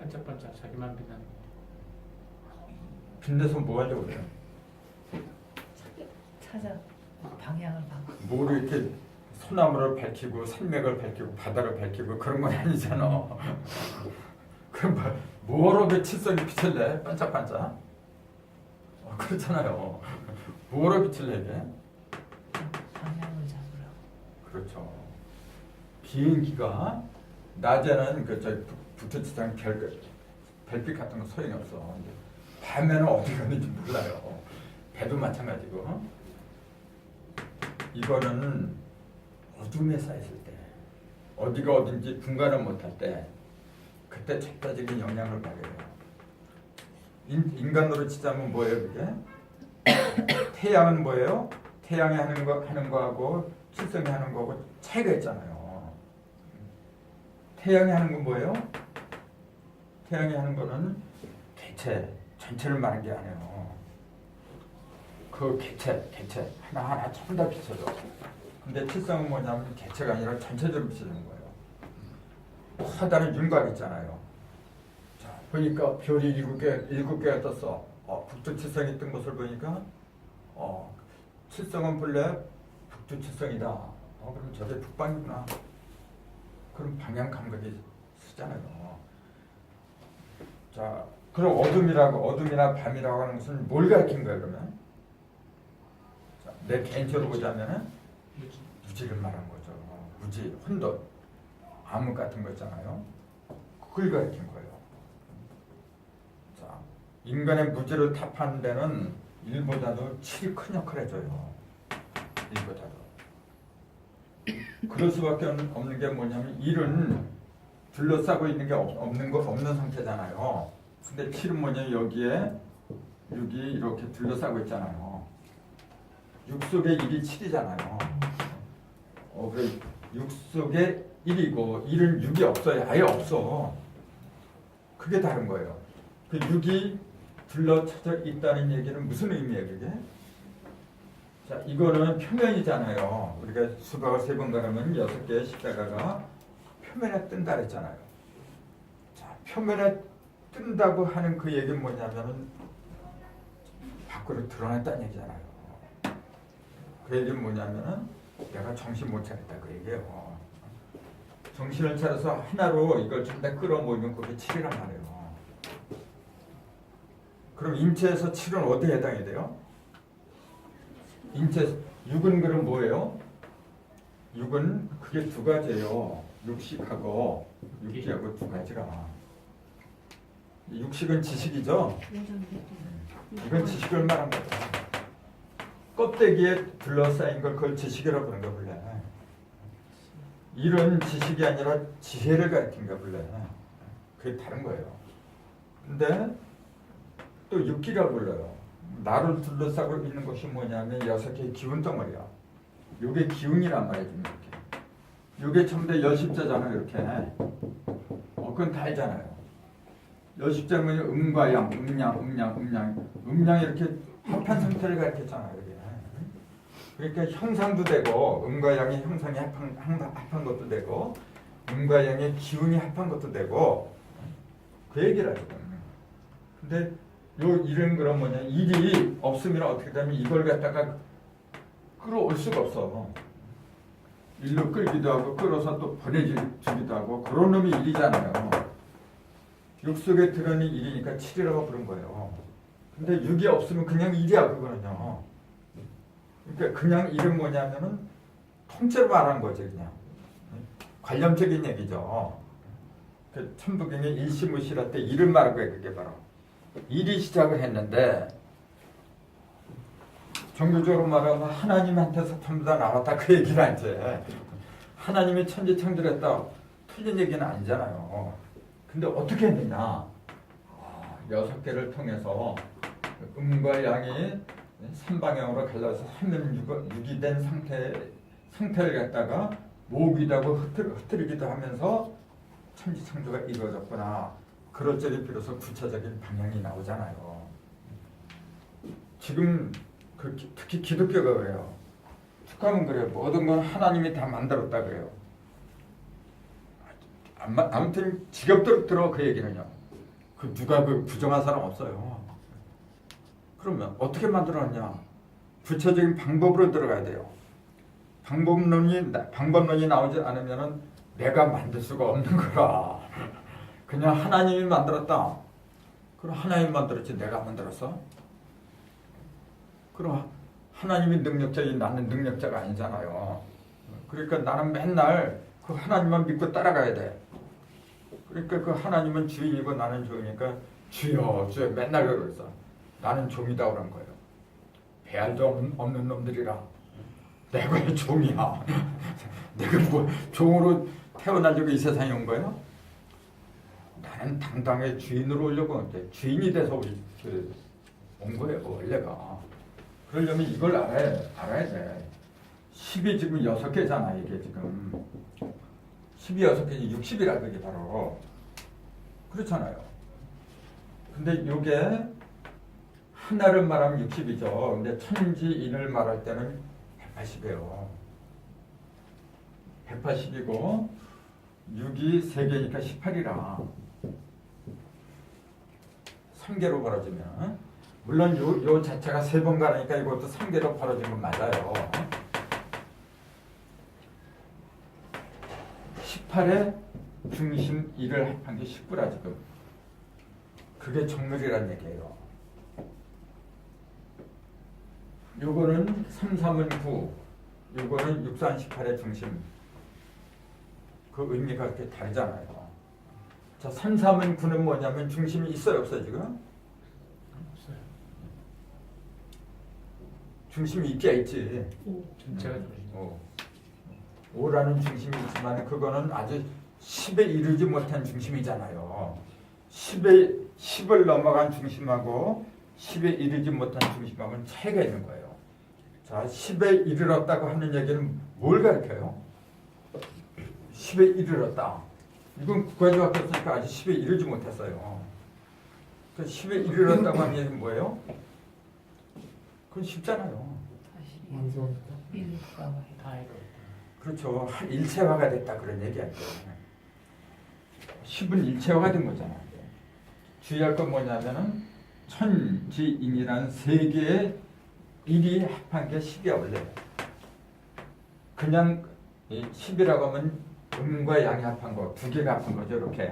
반짝반짝 자기만 빛나는 거. 빛내서 뭐 하려고 그래요? 찾아 방향을 바꿔. 뭐를 이렇게 소나무를 밝히고 산맥을 밝히고 바다를 밝히고 그런 건 아니잖아. 그럼 뭐로 그 칠성이 빛을 내? 반짝반짝? 그렇잖아요. 뭐로 빛을 내게? 방향을 잡으라고. 그렇죠. 비행기가 낮에는 그저 북두칠성 별빛 같은 거 소용이 없어. 근데 밤에는 어디 가는지 몰라요. 배도 마찬가지고. 이거는 어둠에 쌓였을 때, 어디가 어딘지 분간을 못할 때, 그때 절대적인 영향을 발휘해요. 인간으로 치자면 뭐예요, 그게? 태양은 뭐예요? 태양이 하는 거하고 칠성이 하는 거하고 차이가 있잖아요. 태양이 하는 건 뭐예요? 태양이 하는 거는 개체 전체를 말한 게 아니에요. 그 개체 하나하나 전부 다 비춰져. 근데 칠성은 뭐냐면 개체가 아니라 전체적으로 비춰지는 거예요. 커다란 윤곽 있잖아요. 자, 보니까 별이 일곱 개가 떴어. 북두 칠성이 뜬 것을 보니까 칠성은 본래 북두 칠성이다. 그럼 저게 북방이구나. 그럼 방향 감각이 쓰잖아요. 자, 그럼 어둠이나 밤이라고 하는 것은 뭘 가리킨 거예요, 그러면? 자, 내 개인적으로 보자면은 무지를 말한 거죠. 무지, 혼돈, 암흑 같은 거 있잖아요. 그걸 가리킨 거예요. 자, 인간의 무지를 타파하는 데는 일보다도 칠이 큰 역할을 해줘요. 일보다도. 그럴 수밖에 없는 게 뭐냐면 일은 둘러싸고 있는 게 없는 상태잖아요. 근데 칠은 뭐냐면 여기에 6이 이렇게 둘러싸고 있잖아요. 6 속에 1이 7이잖아요. 그래 6 속에 1이고 1은 6이 없어요. 아예 없어. 그게 다른 거예요. 그 6이 둘러쳐져 있다는 얘기는 무슨 의미예요, 그게? 자, 이거는 표면이잖아요. 우리가 수박을 3번 가르면 6개의 십자가가 표면에 뜬다 그랬잖아요. 자, 표면에 뜬다고 하는 그 얘기는 뭐냐면은 밖으로 드러났다는 얘기잖아요. 그 얘기는 뭐냐면은 내가 정신 못 차렸다 그 얘기예요. 정신을 차려서 하나로 이걸 좀 더 끌어모으면 그게 7이란 말이에요. 그럼 인체에서 7은 어디에 해당이 돼요? 인체 6은 그럼 뭐예요? 6은 그게 두 가지예요. 육식하고 육지하고 두 가지가. 육식은 지식이죠. 이건 지식을 말한 거죠. 껍데기에 둘러싸인 걸 그걸 지식이라고 부르는 거 본래. 이런 지식이 아니라 지혜를 가리킨 거 본래. 그게 다른 거예요. 근데 또 육기라고 불러요. 나를 둘러싸고 있는 것이 뭐냐면 6개의 기운 덩어리야. 요게 기운이란 말이지. 요게 전부 다 여십자잖아요. 이렇게. 그건 다 알잖아요. 여십자면 음과 양, 음양이 이렇게 합한 상태를 가리켰잖아요. 여기. 그러니까 형상도 되고 음과 양의 형상이 합한 것도 되고 음과 양의 기운이 합한 것도 되고 그 얘기를 하거든요. 근데 요 일은 그럼 뭐냐, 일이 없으면 어떻게 되면 이걸 갖다가 끌어올 수가 없어. 일로 끌기도 하고 끌어서 또 보내주기도 하고 그런 놈이 일이잖아요. 6 속에 들어있는 일이니까 7이라고 부른 거예요. 근데 6이 없으면 그냥 일이야 그거는요. 그러니까 그냥 일은 뭐냐면은 통째로 말하는 거죠. 그냥 관념적인 얘기죠. 그 천부경의 일시무실할 때 일을 말한 거예요. 그게 바로 일이 시작을 했는데 종교적으로 말하면 하나님한테서 전부 다 나왔다 그 얘기는 아니지. 하나님이 천지창조했다 틀린 얘기는 아니잖아요. 근데 어떻게 했느냐? 6개를 통해서 음과 양이 3방향으로 갈라서 3면 6이 된 상태를 갖다가 모으기도 흐트리기도 하면서 천지창조가 이루어졌구나. 그럴 적에 비로소 구체적인 방향이 나오잖아요. 지금 특히 기독교가 그래요. 축하하면 그래요. 모든 건 하나님이 다 만들었다 그래요. 아무튼 지겹도록 들어 그 얘기는요. 누가 부정한 사람 없어요. 그러면 어떻게 만들었냐? 구체적인 방법으로 들어가야 돼요. 방법론이 나오지 않으면은 내가 만들 수가 없는 거라. 그냥 하나님이 만들었다. 그럼 하나님이 만들었지 내가 만들었어? 그럼 하나님이 능력자인 나는 능력자가 아니잖아요. 그러니까 나는 맨날 그 하나님만 믿고 따라가야 돼. 그러니까 그 하나님은 주인이고 나는 종이니까 주여 주여 맨날 그러고 나는 종이다 그런 거예요. 배알도 없는 놈들이라 내가 왜 종이야. 내가 뭐 종으로 태어난 적이 이 세상에 온 거예요? 나는 당당히 주인으로 오려고 하는데 주인이 돼서 온 거예요 원래가. 그러려면 이걸 알아야 돼. 10이 지금 6개잖아 이게 지금. 10이 6개지 60이라 그게 바로. 그렇잖아요. 근데 요게 하나를 말하면 60이죠. 근데 천지인을 말할 때는 180이에요. 180이고 6이 3개니까 18이라. 3개로 벌어지면 물론 요 자체가 3번 가니까 이것도 3개로 벌어진 건 맞아요. 18에 중심 1을 합한 게 19라 지금. 그게 정렬이란 얘기예요. 요거는 3, 3은 9, 요거는 6, 4, 18의 중심. 그 의미가 그렇게 다르잖아요. 자, 3, 3은 9는 뭐냐면 중심이 있어요 없어요 지금? 없어요. 중심이 있게 있지. 전체가 중심. 5라는 중심이 있지만 그거는 아주 10에 이르지 못한 중심이잖아요. 10을 넘어간 중심하고 10에 이르지 못한 중심하고는 차이가 있는 거예요. 자, 10에 이르렀다고 하는 얘기는 뭘 가르쳐요? 10에 이르렀다. 이건 국가대학교 갔으니까 아직 10에 이르지 못했어요. 그 10에 이르렀다고 하는 얘기는 뭐예요? 그건 쉽잖아요. 완성했다. 다 이거. 그렇죠. 일체화가 됐다 그런 얘기 아니에요. 10은 일체화가 된 거잖아요. 주의할 건 뭐냐면은 천지인이라는 3개의 1이 합한 게 10이야 원래. 그냥 10이라고 하면 음과 양이 합한 거 2개가 합한 거죠 이렇게.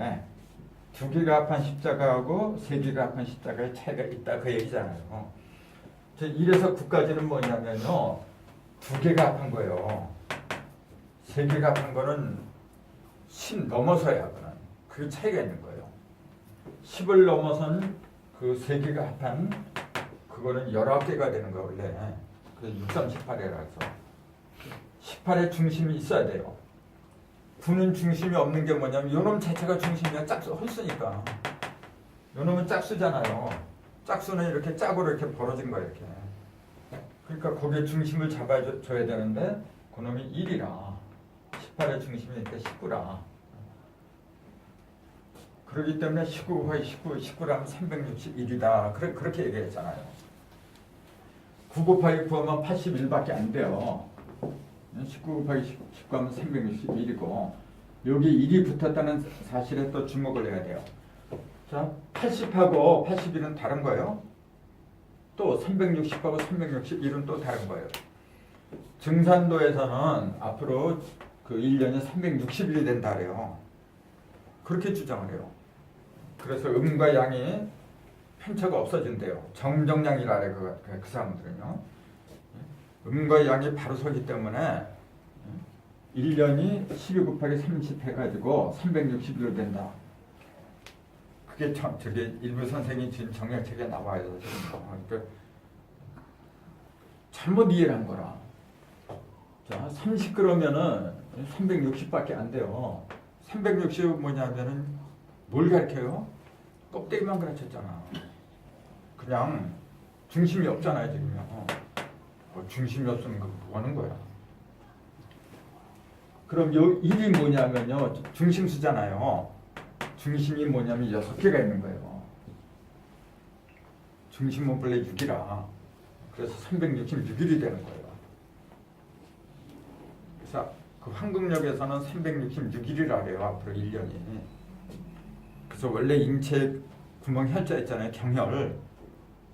2개가 합한 십자가하고 3개가 합한 십자가의 차이가 있다 그 얘기잖아요. 1에서 9까지는 뭐냐면요 2개가 합한 거예요. 3개가 합한 거는 10 넘어서야 하거나 그 차이가 있는 거예요. 10을 넘어선 그 3개가 합한 그거는 19개가 되는 거예요 원래. 그래서 6, 3, 18이라서 18의 중심이 있어야 돼요. 9는 중심이 없는 게 뭐냐면 요놈 자체가 중심이야. 짝수 홀수니까. 요놈은 짝수잖아요. 짝수는 이렇게 짝으로 이렇게 벌어진 거예요 이렇게. 그러니까 거기에 중심을 잡아줘야 되는데 그놈이 1이라 18의 중심이니까 19라. 그렇기 때문에 19 곱하기 19라면 361이다. 그렇게 얘기했잖아요. 9 곱하기 9하면 81밖에 안 돼요. 19 곱하기 19하면 361이고 여기 1이 붙었다는 사실에 또 주목을 해야 돼요. 자, 80하고 81은 다른 거예요. 또 360하고 361은 또 다른 거예요. 증산도에서는 앞으로 그 1년이 360일이 된다 그래요. 그렇게 주장을 해요. 그래서 음과 양이 편차가 없어진대요. 정정량이라 그래 그 사람들은요. 음과 양이 바로 서기 때문에 1년이 12 곱하기 30 해가지고 360일 된다. 그게 저기 일부 선생님이 지금 정략책에 나와요. 그러니까 잘못 이해를 한 거라. 자, 30 그러면은 360밖에 안 돼요. 360은 뭐냐면은 뭘 가르쳐요? 껍데기만 가르쳤잖아. 그냥 중심이 없잖아요, 지금요. 중심이 없으면 뭐 하는 거야? 그럼 요 1이 뭐냐면요. 중심수잖아요. 중심이 뭐냐면 6개가 있는 거예요. 중심은 원래 6이라. 그래서 366일이 되는 거예요. 그래서 그 황금역에서는 366일이라 그래요. 앞으로 1년이. 그래서 원래 인체 구멍 혈자 있잖아요. 경혈을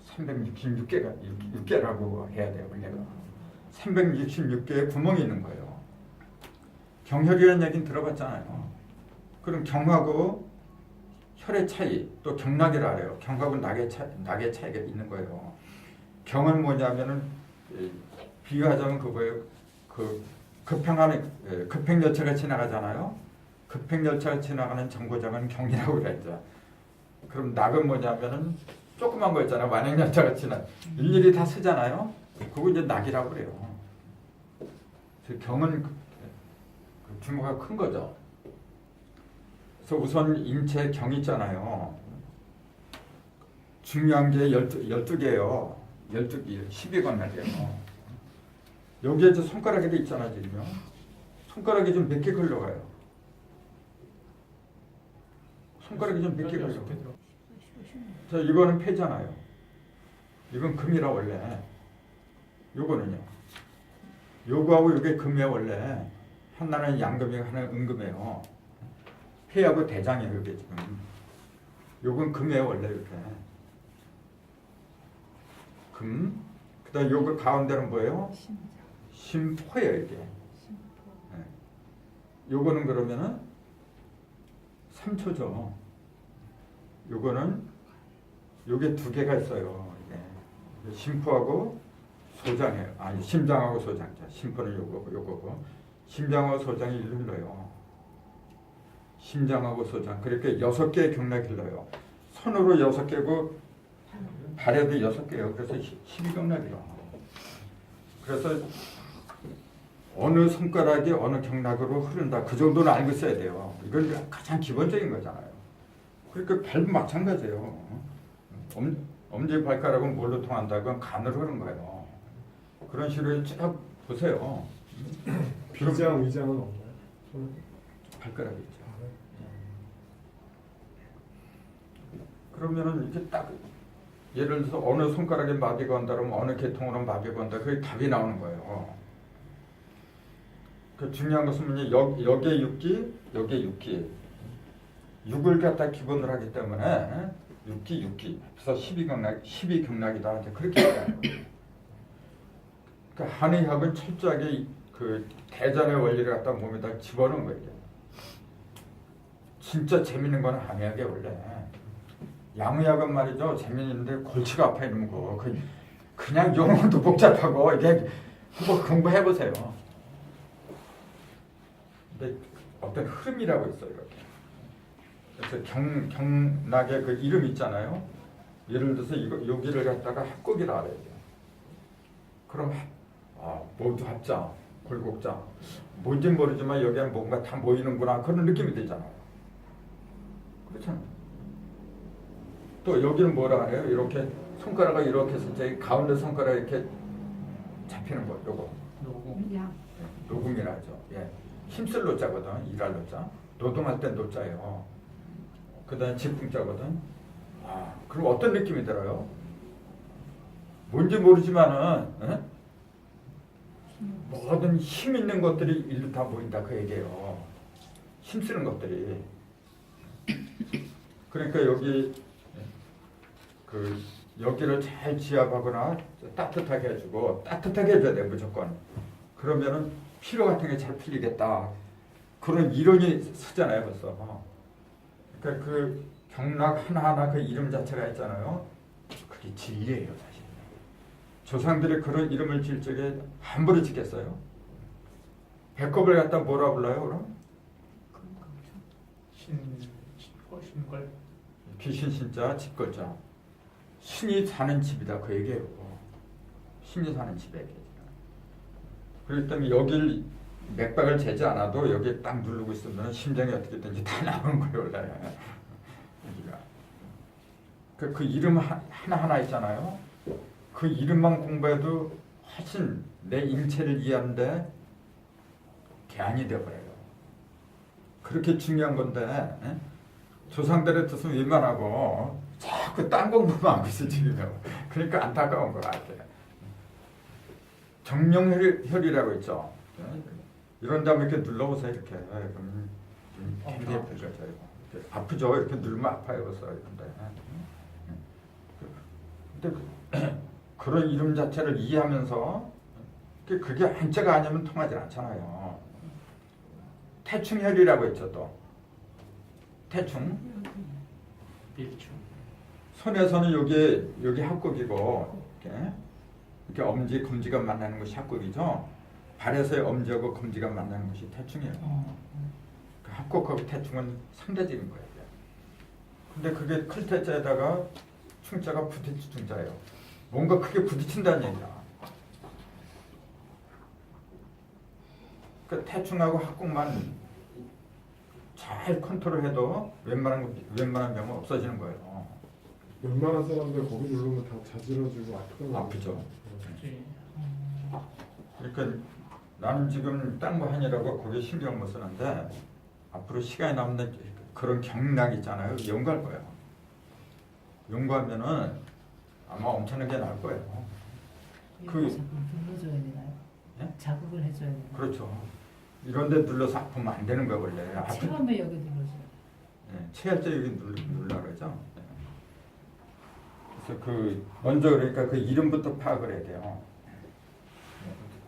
366개라고 해야 돼요. 원래가. 366개의 구멍이 있는 거예요. 경혈이라는 얘기는 들어봤잖아요. 그럼 경하고 혈의 차이, 또 경락이라 그래요. 경하고 낙의 차이가 있는 거예요. 경은 뭐냐면은 비유하자면 그거예요. 그 급행열차가 지나가잖아요. 급행열차가 지나가는 정거장은 경이라고 그랬죠. 그럼 낙은 뭐냐면은 조그만 거 있잖아요. 완행열차가 일일이 다 쓰잖아요. 그거 이제 낙이라고 그래요. 경은 규모가 큰 거죠. 그래서 우선 인체 경 있잖아요. 중요한 게 12개예요. 12개, 12관날이에요. 여기에 이제 손가락에도 있잖아요, 지금요. 손가락이 좀 몇 개 걸려가요. 손가락이 좀 몇 개 걸려가요. 자, 이거는 폐잖아요. 이건 금이라 원래. 요거는요. 요거하고 요게 금이야 원래. 하나는 양금이고 하나는 은금이에요. 폐하고 대장이에요, 요게 지금. 요건 금이에요, 원래 이렇게. 금. 그 다음 요거 가운데는 뭐예요? 심포예요, 이게. 네. 요거는 그러면은 3초죠. 요거는 요게 2개가 있어요. 이게. 심포하고 소장이에요. 아니, 심장하고 소장. 심포는 요거고. 심장하고 소장이 일로 흘러요. 심장하고 소장. 그렇게 6개의 경락이 흘러요. 손으로 6개고 발에도 6개예요. 그래서 12경락이라. 그래서 어느 손가락이 어느 경락으로 흐른다. 그 정도는 알고 있어야 돼요. 이건 가장 기본적인 거잖아요. 그러니까 발도 마찬가지예요. 엄지발가락은 뭘로 통한다? 그건 간으로 흐른 거예요. 그런 식으로 쭉 보세요. 비장, 위장은 없나요? 발가락이 있죠. 그러면은 이렇게 딱 예를 들어서 어느 손가락에 마비가 온다 그러면 어느 계통으로 마비가 온다. 그게 답이 나오는 거예요. 그 중요한 것은 뭐냐, 여기에 6기, 여기에 6기. 6을 갖다 기본으로 하기 때문에 6기. 그래서 12경락이다. 이제 그렇게 얘기하는 거예요. 그러니까 한의학은 철저하게 그 대전의 원리를 갖다 몸에다 집어넣은 거예요. 진짜 재밌는 건 한의학이 원래. 양의학은 말이죠. 재밌는데 골치가 아파 있는 거. 그냥 용어도 복잡하고 이게 한번 공부해 보세요. 근데 어떤 흐름이라고 있어요. 이렇게. 그래서 경락의 그 이름 있잖아요. 예를 들어서 여기를 갖다가 합곡이라 그래요. 그럼 모두 합자, 굴곡자. 뭔지 모르지만 여기에 뭔가 다 모이는구나. 그런 느낌이 들잖아요. 그렇잖아요. 또 여기는 뭐라 그래요? 이렇게 손가락을 이렇게 해서 이제 가운데 손가락 이렇게 잡히는 거, 요거. 녹음이라 하죠. 예. 힘쓸 노자거든. 일할 노자. 노동할 땐 노자예요. 그 다음에 집중자거든. 그럼 어떤 느낌이 들어요? 뭔지 모르지만은 모든 힘 있는 것들이 일로 다 모인다 그 얘기예요. 힘쓰는 것들이. 그러니까 여기를 잘 지압하거나 따뜻하게 해주고, 따뜻하게 해줘야 돼 무조건. 그러면은 피로 같은 게 잘 풀리겠다. 그런 이론이 쓰잖아요 벌써. 그러니까 그 경락 하나하나 그 이름 자체가 있잖아요. 그게 진리예요 사실. 조상들이 그런 이름을 지을 적에 함부로 짓겠어요? 배꼽을 갖다 뭐라 불러요 그럼? 신걸. 귀신 신자, 집걸자. 신이 사는 집이다 그 얘기예요. 신이 사는 집에 계시는. 그렇기 때문에 여길 맥박을 재지 않아도 여기에 딱 누르고 있으면 심장이 어떻게든지 다 나오는 거예요 원래. 여기가. 그 이름 하나하나 있잖아요. 그 이름만 공부해도 훨씬 내 일체를 이해하는데 개안이 되어버려요. 그렇게 중요한 건데 에? 조상들의 뜻은 웬만하고 자꾸 딴 공부만 하고 있어 지금. 그러니까 안타까운 것 같아. 정령혈이라고 있죠. 이런 다음에 이렇게 눌러보세요. 이렇게. 그럼 굉장히 펴져요. 아프죠? 이렇게 누르면 아파요. 그래서 근데 그런 이름 자체를 이해하면서 그게 한자가 아니면 통하지 않잖아요. 태충혈이라고 있죠. 또 태충. 일충. 손에서는 여기 합곡이고 이렇게 엄지, 검지가 만나는 것이 합곡이죠. 발에서의 엄지하고 검지가 만나는 것이 태충이에요. 그 합곡하고 태충은 상대적인 거예요. 근데 그게 클태자에다가 충자가 부딪힌 충자예요. 뭔가 크게 부딪힌다는 얘기야. 그 태충하고 합곡만 잘 컨트롤해도 웬만한 병은 없어지는 거예요. 웬만한 사람들 거기 누르면 다 자지러지고 아프다고. 아프죠. 그치. 그러니까 나는 지금 딴 거 하느라고 거기에 신경 못 쓰는데 앞으로 시간이 남는 그런 경락 있잖아요. 연구할 거예요. 연구하면은 아마 엄청나게 나올 거예요. 그 눌러줘야 되나요? 네? 자극을 해줘야 되나요? 그렇죠. 이런데 눌러서 아프면 안 되는 거예요 원래. 체험에 여기 눌러줘요. 네, 체할때 여기 눌러 그러죠. 네. 그래서 먼저 그러니까 그 이름부터 파악을 해야 돼요.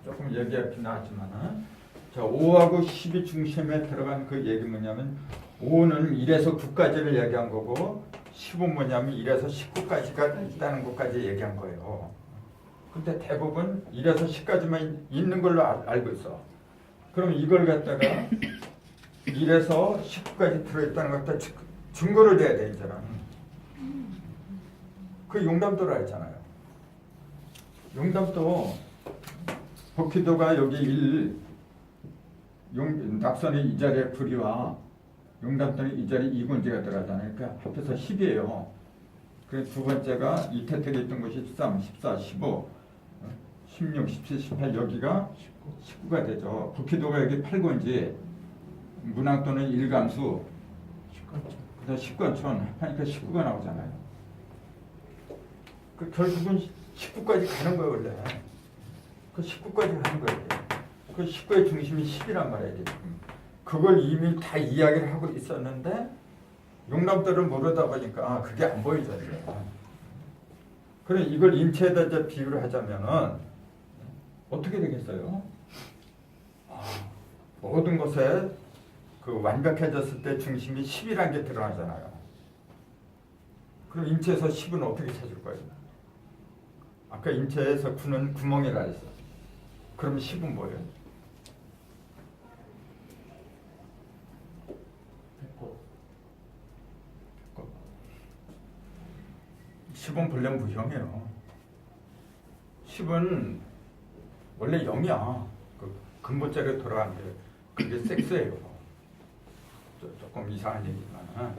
조금 얘기할 필요 나왔지만은 자 5하고 10이 중심에 들어간 그 얘기 뭐냐면 5는 1에서 9까지를 얘기한 거고 10은 뭐냐면 1에서 19까지가 있다는 것까지 얘기한 거예요. 근데 대부분 1에서 10까지만 있는 걸로 알고 있어. 그럼 이걸 갖다가 1에서 19까지 들어있다는 걸 갖다 증거를 내야 돼 이제는. 그 용담도라 했잖아요. 용담도 복희도가 여기 낙선의 이 자리에 불이와 용담도는 이 자리에 이군지가 들어가잖아요. 그러니까 합해서 10이에요. 그래서 두 번째가 이태택에 있던 것이 13, 14, 15, 16, 17, 18 여기가 19가 되죠. 복희도가 여기 8군지, 문학도는 일감수, 그래서 10권촌 합하니까 19가 나오잖아요. 그 결국은 19까지 가는 거예요 원래. 그 19까지 가는 거예요. 그 19의 중심이 10이란 말이에요. 지금. 그걸 이미 다 이야기를 하고 있었는데 용남도를 모르다 보니까 그게 안 보이죠. 그래 이걸 인체에다 이제 비유를 하자면은 어떻게 되겠어요? 모든 것에 그 완벽해졌을 때 중심이 10이라는 게 드러나잖아요. 그럼 인체에서 10은 어떻게 찾을 거예요? 아까 인체에서 9는 구멍이라 했어. 그럼 10은 뭐예요? 배꼽. 10은 본래 무형이에요. 10은 원래 0이야. 그 근본자리에 돌아가는데 그게 섹스예요. 조금 이상한 얘기지만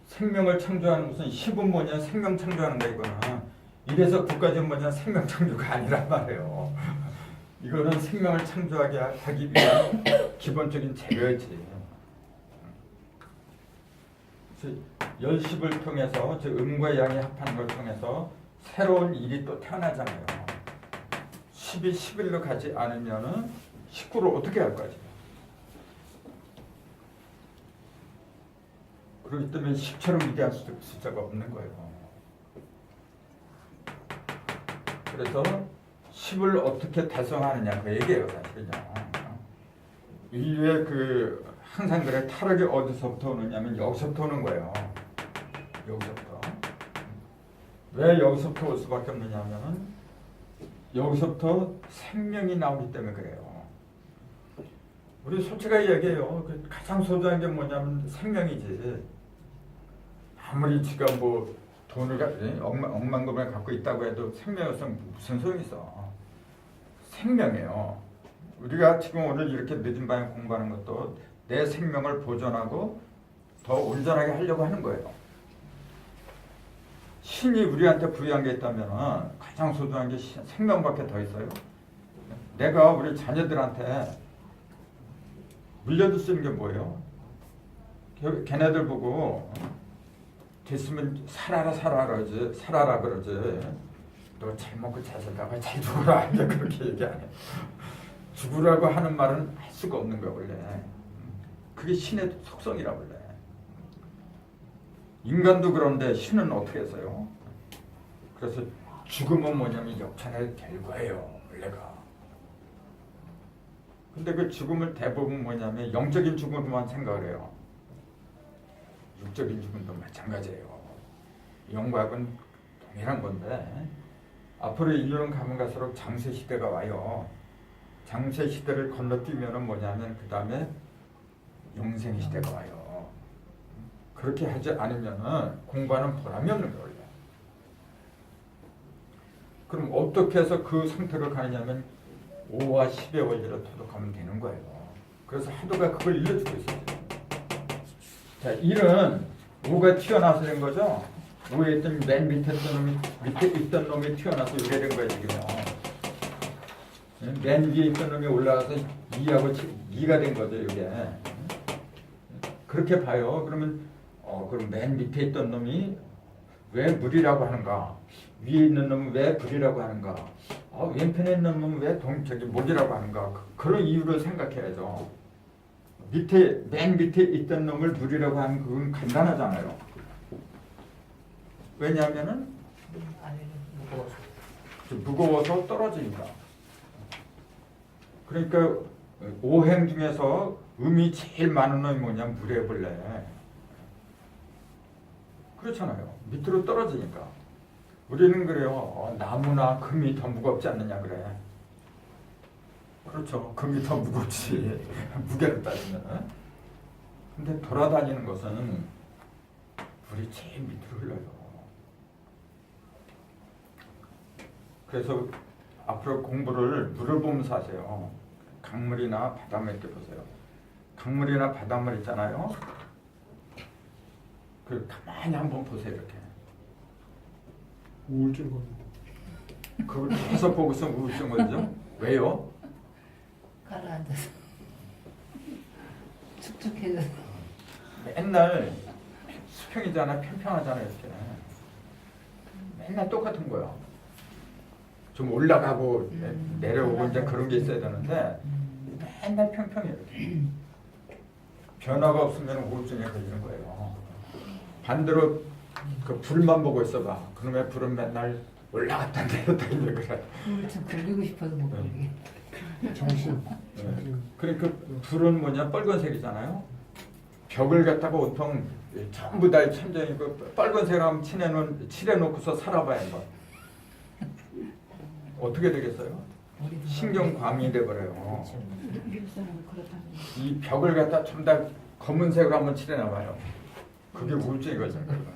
생명을 창조하는 것은 10은 뭐냐? 생명 창조하는 거 이거는. 이래서 9까지는 뭐냐? 생명 창조가 아니란 말이에요. 이거는 생명을 창조하게 하기 위한 기본적인 재료지. 그래서 열십을 통해서 즉 음과 양이 합하는 걸 통해서 새로운 일이 또 태어나잖아요. 10이 11로 가지 않으면은 19로 어떻게 할 거지? 그렇기 때문에 10처럼 위대한 숫자가 없는 거예요. 그래서 10을 어떻게 달성하느냐 그 얘기예요 사실은요. 인류의 그 항상 그래 타락이 어디서부터 오느냐면 여기서부터 오는 거예요. 여기서부터. 왜 여기서부터 올 수밖에 없느냐면 여기서부터 생명이 나오기 때문에 그래요. 우리 솔직하게 얘기해요. 가장 소중한 게 뭐냐면 생명이지. 아무리 지가 뭐 돈을 억만금을 갖고 있다고 해도 생명이 없으면 무슨 소용이 있어. 생명이에요. 우리가 지금 오늘 이렇게 늦은 밤에 공부하는 것도 내 생명을 보존하고 더 온전하게 하려고 하는 거예요. 신이 우리한테 부여한 게 있다면 가장 소중한 게 생명밖에 더 있어요. 내가 우리 자녀들한테 물려줄 수 있는 게 뭐예요? 걔네들 보고 됐으면 살아라 그러지. 너 잘 먹고 잘 살다가 잘 죽어라 이제 그렇게 얘기 안 해. 죽으라고 하는 말은 할 수가 없는 거야 원래. 그게 신의 속성이라 원래. 인간도 그런데 신은 어떻게 했어요? 그래서 죽음은 뭐냐면 역천의 결과예요 원래가. 근데 그 죽음을 대부분 뭐냐면 영적인 죽음만 생각을 해요. 육적인 죽음도 마찬가지예요. 영과학은 동일한 건데 앞으로 인류는 가면 갈수록 장세 시대가 와요. 장세 시대를 건너뛰면은 뭐냐면 그 다음에 영생 시대가 와요. 그렇게 하지 않으면은 공부하는 보람이 없는 거예요. 원래. 그럼 어떻게 해서 그 상태로 가느냐면 5와 10의 원리를 토독하면 되는 거예요. 그래서 하도가 그걸 일러주고 있어요. 자, 1은 5가 튀어나와서 된 거죠. 5에 있던 맨 밑에 있던 놈이 튀어나와서 이렇게 된 거예요, 지금요. 맨 위에 있던 놈이 올라가서 2가 된 거죠, 이게. 그렇게 봐요. 그러면 그럼 맨 밑에 있던 놈이 왜 물이라고 하는가? 위에 있는 놈은 왜 불이라고 하는가? 왼편에 있는 놈은 왜 목이라고 하는가? 그런 이유를 생각해야죠. 맨 밑에 있던 놈을 물이라고 하는 그건 간단하잖아요. 왜냐하면은 무거워서 떨어지니까. 그러니까 오행 중에서 음이 제일 많은 놈이 뭐냐면 물에 벌레. 그렇잖아요. 밑으로 떨어지니까. 우리는 그래요. 나무나 금이 더 무겁지 않느냐 그래. 그렇죠. 금이 더 무겁지. 무게를 따지면. 근데 돌아다니는 것은 물이 제일 밑으로 흘러요. 그래서 앞으로 공부를 물을 보면서 하세요. 강물이나 바닷물 이렇게 보세요. 강물이나 바닷물 있잖아요. 그 가만히 한번 보세요. 이렇게. 우울증 걸린다. 그걸 계속 보고 있으면 우울증 걸리죠? 왜요? 가라앉아서 축축해져서. 맨날 수평이잖아, 평평하잖아 이렇게. 맨날 똑같은 거야. 좀 올라가고 내려오고 이제 그런 게 있어야 되는데 맨날 평평해 이렇게. 변화가 없으면 우울증에 걸리는 거예요. 반대로 그 불만 보고 있어봐. 그러면 불은 맨날 올라갔다 내렸다 이제 그래. 우울증 걸리고 싶어서 못 걸리게. 정신. 네. 그러니까 불은 뭐냐 빨간색이잖아요. 벽을 갖다가 온통 전부 다 천장이고 빨간색으로 칠해놓고서 살아봐야 뭐 어떻게 되겠어요? 신경과민이 돼버려요. 미국 사람은 그렇다는 이 벽을 갖다 전부 다 검은색으로 한번 칠해놔봐요. 그게 우울증이 걸려요.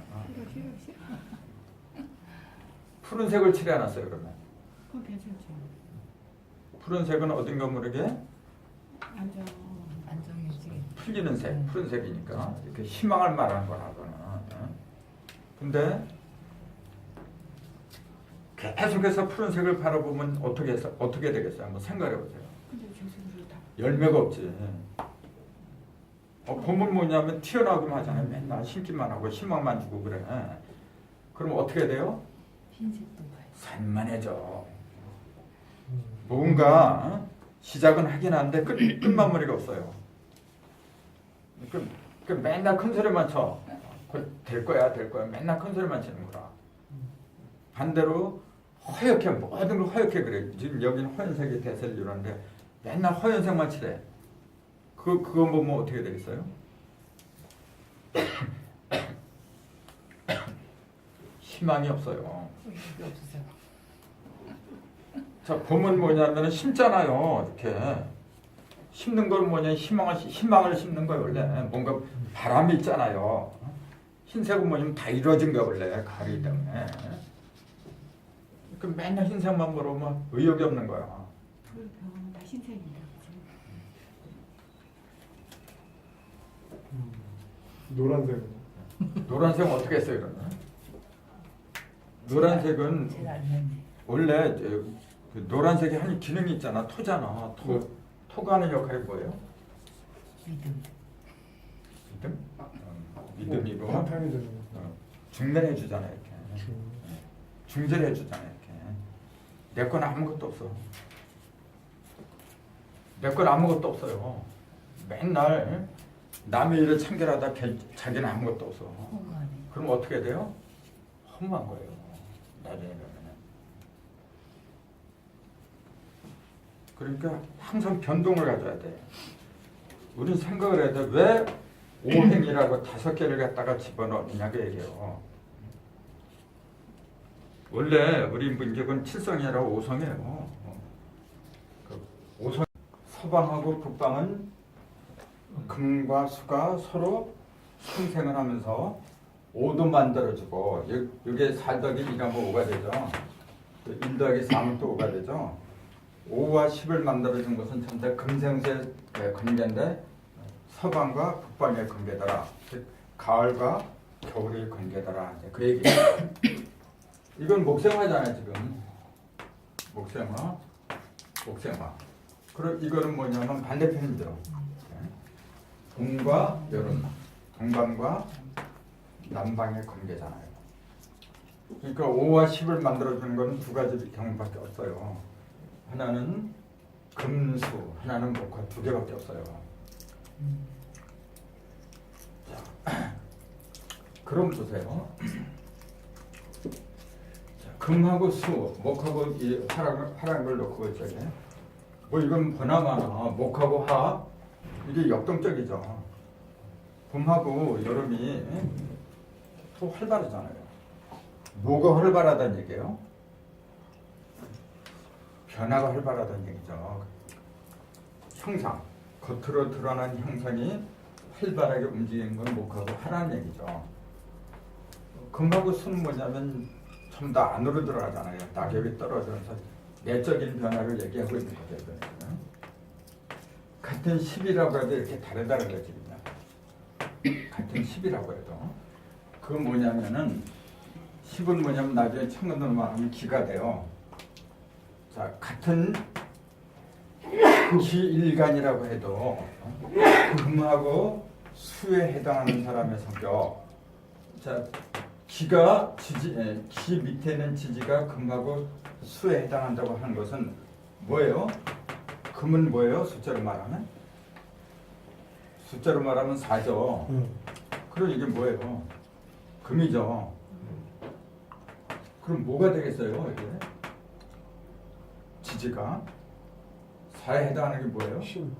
푸른색을 칠해놨어요 그러면. 그건 괜찮죠. 푸른색은 어딘가 모르게 안정해지게. 풀리는 색, 푸른색이니까 이렇게 희망을 말하는 거라 그거는. 근데 계속해서 푸른색을 바라보면 어떻게 되겠어요? 한번 생각해 보세요. 근데 교수들은 다 열매가 없지. 봄은 뭐냐면 튀어나오기만 하잖아요. 맨날 심기만 하고 희망만 주고 그래. 그럼 어떻게 돼요? 흰색도 봐요. 산만해져. 뭔가 시작은 하긴 하는데 끝마무리가 없어요. 그 맨날 큰 소리만 쳐. 될 거야 맨날 큰 소리만 치는 거라. 반대로 허옇게 모든 걸 허옇게 그래. 지금 여기는 허연색이 대세를 이루는데 맨날 허연색만 칠해. 그거 보면 어떻게 되겠어요? 희망이 없어요. 이게 없으세요. 자, 봄은 뭐냐면 심잖아요. 이렇게 심는 건 뭐냐 희망을 심는 거예요. 원래 뭔가 바람이 있잖아요. 흰색은 뭐냐면 다 이루어진 거야 원래 가리기 때문에. 그 맨날 흰색만 물어보면 의욕이 없는 거야. 그 병원은 다 흰색입니다. 노란색은 노란색은 어떻게 했어요 그러면? 노란색은 제가 안 맞네. 원래 그 노란색이 한 기능이 있잖아. 토잖아. 네. 토가 하는 역할이 뭐예요? 믿음. 믿음? 믿음이고 바탕이 되는 중매를 해주잖아 이렇게. 중. 중재를 해주잖아 이렇게. 내 건 아무것도 없어. 내 건 아무것도 없어요. 맨날 남의 일을 참견하다 자기는 아무것도 없어. 허무하네. 그럼 어떻게 돼요? 허무한 거예요. 나중에 가면은. 그러니까 항상 변동을 가져야 돼. 우린 생각을 해야 돼. 왜 오행이라고 5개를 갖다가 집어넣느냐고 얘기해요. 원래 우리 문격은 7성이라 5성이에요. 그 5성 서방하고 북방은 금과 수가 서로 상생을 하면서 5도 만들어주고 이게 4더하기 1하면 5가 되죠. 1 더하기 4면 또 5가 되죠. 5와 10을 만들어준 것은 전체 금생수의 관계인데 서방과 북방의 관계더라. 즉 가을과 겨울의 관계더라. 그 얘기예요. 이건 목생화잖아요 지금. 목생화. 그럼 이거는 뭐냐면 반대편이죠. 봄과 여름, 동방과 남방의 관계잖아요. 그러니까 5와 10을 만들어주는 것은 두 가지 경우밖에 없어요. 하나는 금수, 하나는 목화, 두 개밖에 없어요. 자, 그럼 보세요. 자, 금하고 수, 목하고 이 화랑을 걸 놓고 있어요. 뭐 이건 보나마나 목하고 화 이게 역동적이죠. 봄하고 여름이 또 활발하잖아요. 뭐가 활발하다는 얘기예요? 변화가 활발하다는 얘기죠. 형상, 겉으로 드러난 형상이 활발하게 움직이는 건 목하고 화라는 얘기죠. 금하고 수는 뭐냐면 좀 더 안으로 들어가잖아요. 낙엽이 떨어지면서 내적인 변화를 얘기하고 있는 거죠. 같은 10이라고 해도 이렇게 다르다는 거지. 같은 10이라고 해도. 그건 뭐냐면은 10은 뭐냐면 나중에 청근으로 말하면 기가 돼요. 자, 같은 기일간이라고 해도 금하고 수에 해당하는 사람의 성격. 자, 기가 기 밑에 있는 지지가 금하고 수에 해당한다고 하는 것은 뭐예요? 금은 뭐예요? 숫자로 말하면? 숫자로 말하면 4죠. 그럼 이게 뭐예요? 금이죠. 그럼 뭐가 되겠어요? 이게? 지지가 4에 해당하는 게 뭐예요? 신.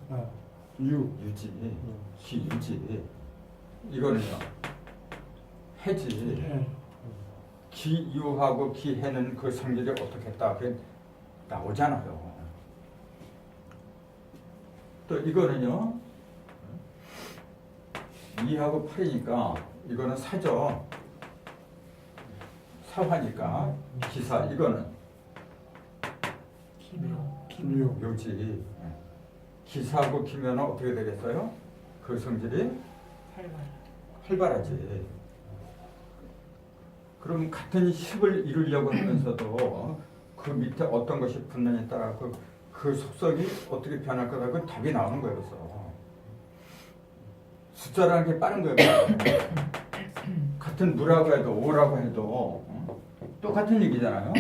유. 유지. 기 유지. 이거는요. 해지. 기유하고 기해는 그 성질이 어떻게 했다? 그게 나오잖아요. 또 이거는요. 2하고 8이니까 이거는 사죠. 사화니까 기사. 이거는 묘. 묘지. 기사하고 기면은 어떻게 되겠어요? 그 성질이 활발하지. 그럼 같은 10을 이루려고 하면서도 그 밑에 어떤 것이 붙느냐에 따라 그 속성이 어떻게 변할 거다. 그 답이 나오는 거예요. 그래서 숫자라는 게 빠른 거예요. 같은 무라고 해도 5라고 해도 똑같은 얘기잖아요.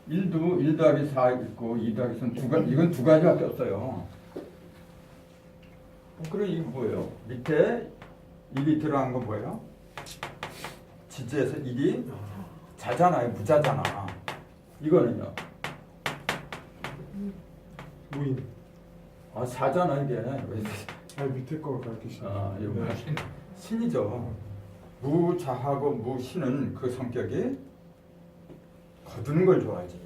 1 더하기 4 있고 2 더하기 3 이건 두 가지밖에 없어요. 그럼 이게 뭐예요? 밑에 1이 들어간 거 뭐예요? 지지에서 1이 자잖아요. 무자잖아. 이거는요. 무인. 4잖아 이게. 밑에 거 가르치시네. 이거 신이죠. 무자하고 무신은 그 성격이 거두는 걸 좋아하지.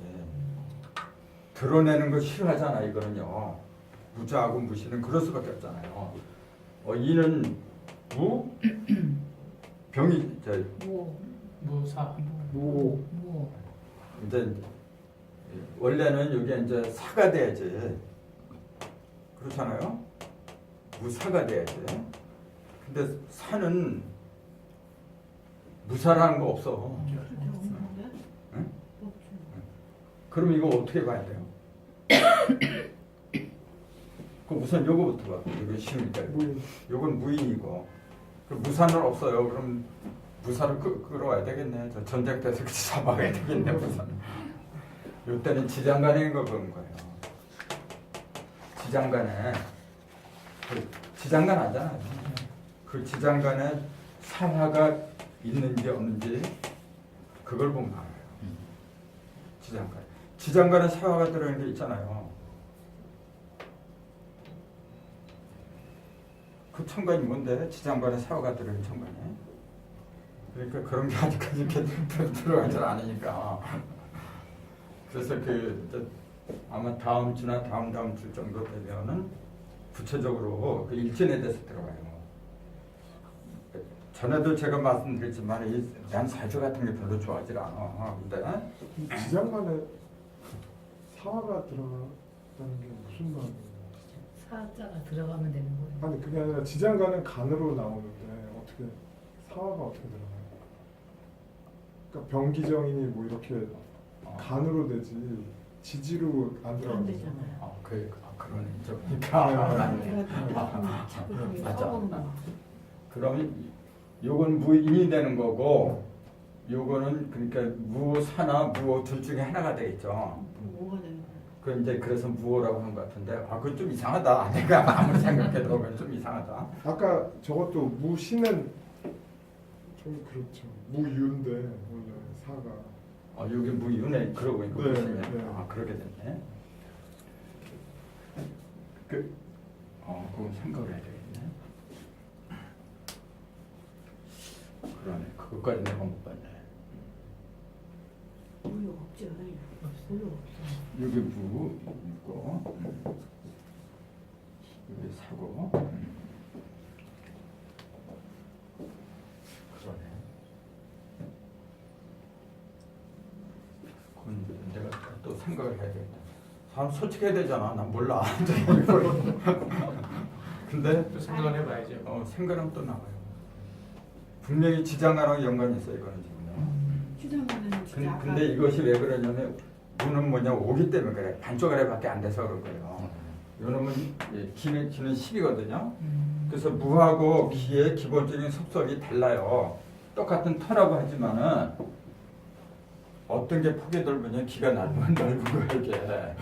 드러내는 걸 싫어하잖아. 이거는요. 무자하고 무신은 그럴 수밖에 없잖아요. 이는 무, 병이 무. 무사. 무. 무. 이제 원래는 이게 이제 사가 돼야지. 그렇잖아요? 무사가 돼야지. 근데 사는 무사라는 거 없어. 없는데? 응? 없죠. 그럼 이거 어떻게 봐야 돼요? 그 우선 요거부터 봐. 이거 쉬우니까. 무인. 요건 무인이고. 그 무사는 없어요. 그럼 무사를 끌어와야 되겠네. 저 전쟁 때서 잡아가야 되겠네, 무사는. 요때는 지장간에 거 그런 거예요. 지장간에. 지장간 아잖아요. 그 지장간에 사화가 있는지 없는지 그걸 보면 알아요. 지장간. 지장간에 사화가 들어있는 게 있잖아요. 그 천간이 뭔데? 지장간에 사화가 들어있는 천간이. 그러니까 그런 게 아직까지 이렇게 들어가지 않으니까. 그래서 아마 다음 주나 다음 주 정도 되면은 구체적으로 그 일진에 대해서 들어가요. 전에도 제가 말씀드렸지만 난 사주 같은 게 별로 좋아하지 않아. 근데 지장간에 사화가 들어갔다는 게 무슨 말이에요? 사자가 들어가면 되는 거예요. 아니 그게 아니라 지장간은 간으로 나오는데 어떻게 사화가 어떻게 들어가요? 그러니까 병기정이니 뭐 이렇게 간으로 되지 지지로 안 안 들어가요. 되잖아요. 그런 점이니까. 자꾸 좀 맞아. 써보는 거. 그러면 요건 무인이 되는 거고 요거는 그러니까 무사나 무오 둘 중에 하나가 되겠죠. 뭐가 되는 거야? 그 이제 그래서 무오라고 하는 것 같은데 그건 좀 이상하다. 내가 아무리 생각해도 그건 좀 이상하다. 아까 저것도 무신은 좀 그렇죠. 무유인데 원래 사가. 여기 무윤에 그러고 있고 네, 무슨 네. 그렇게 됐네. 그건 생각을 해야 되겠네. 그러네. 그것까지 내가 못 봤네. 우유 없죠. 우유 없어. 여기 무 있고 여기 사고. 그러네. 그건 내가 또 생각을 해야 되겠다. 사람 솔직해야 되잖아. 난 몰라. 근데 또 생각을 해봐야죠. 생각은 또 나와요. 분명히 지장간하고 연관이 있어요. 이거는 지금. 추장관은 진짜 아까 근데 이것이 왜 그러냐면 무는 뭐냐 오기 때문에 그래. 반쪽아래밖에 안 돼서 그런 거예요. 요놈은 기는 10이거든요. 그래서 무하고 기의 기본적인 속성이 달라요. 똑같은 터라고 하지만은 어떤 게 폭이 넓으냐 기가 넓은 거예요 이게.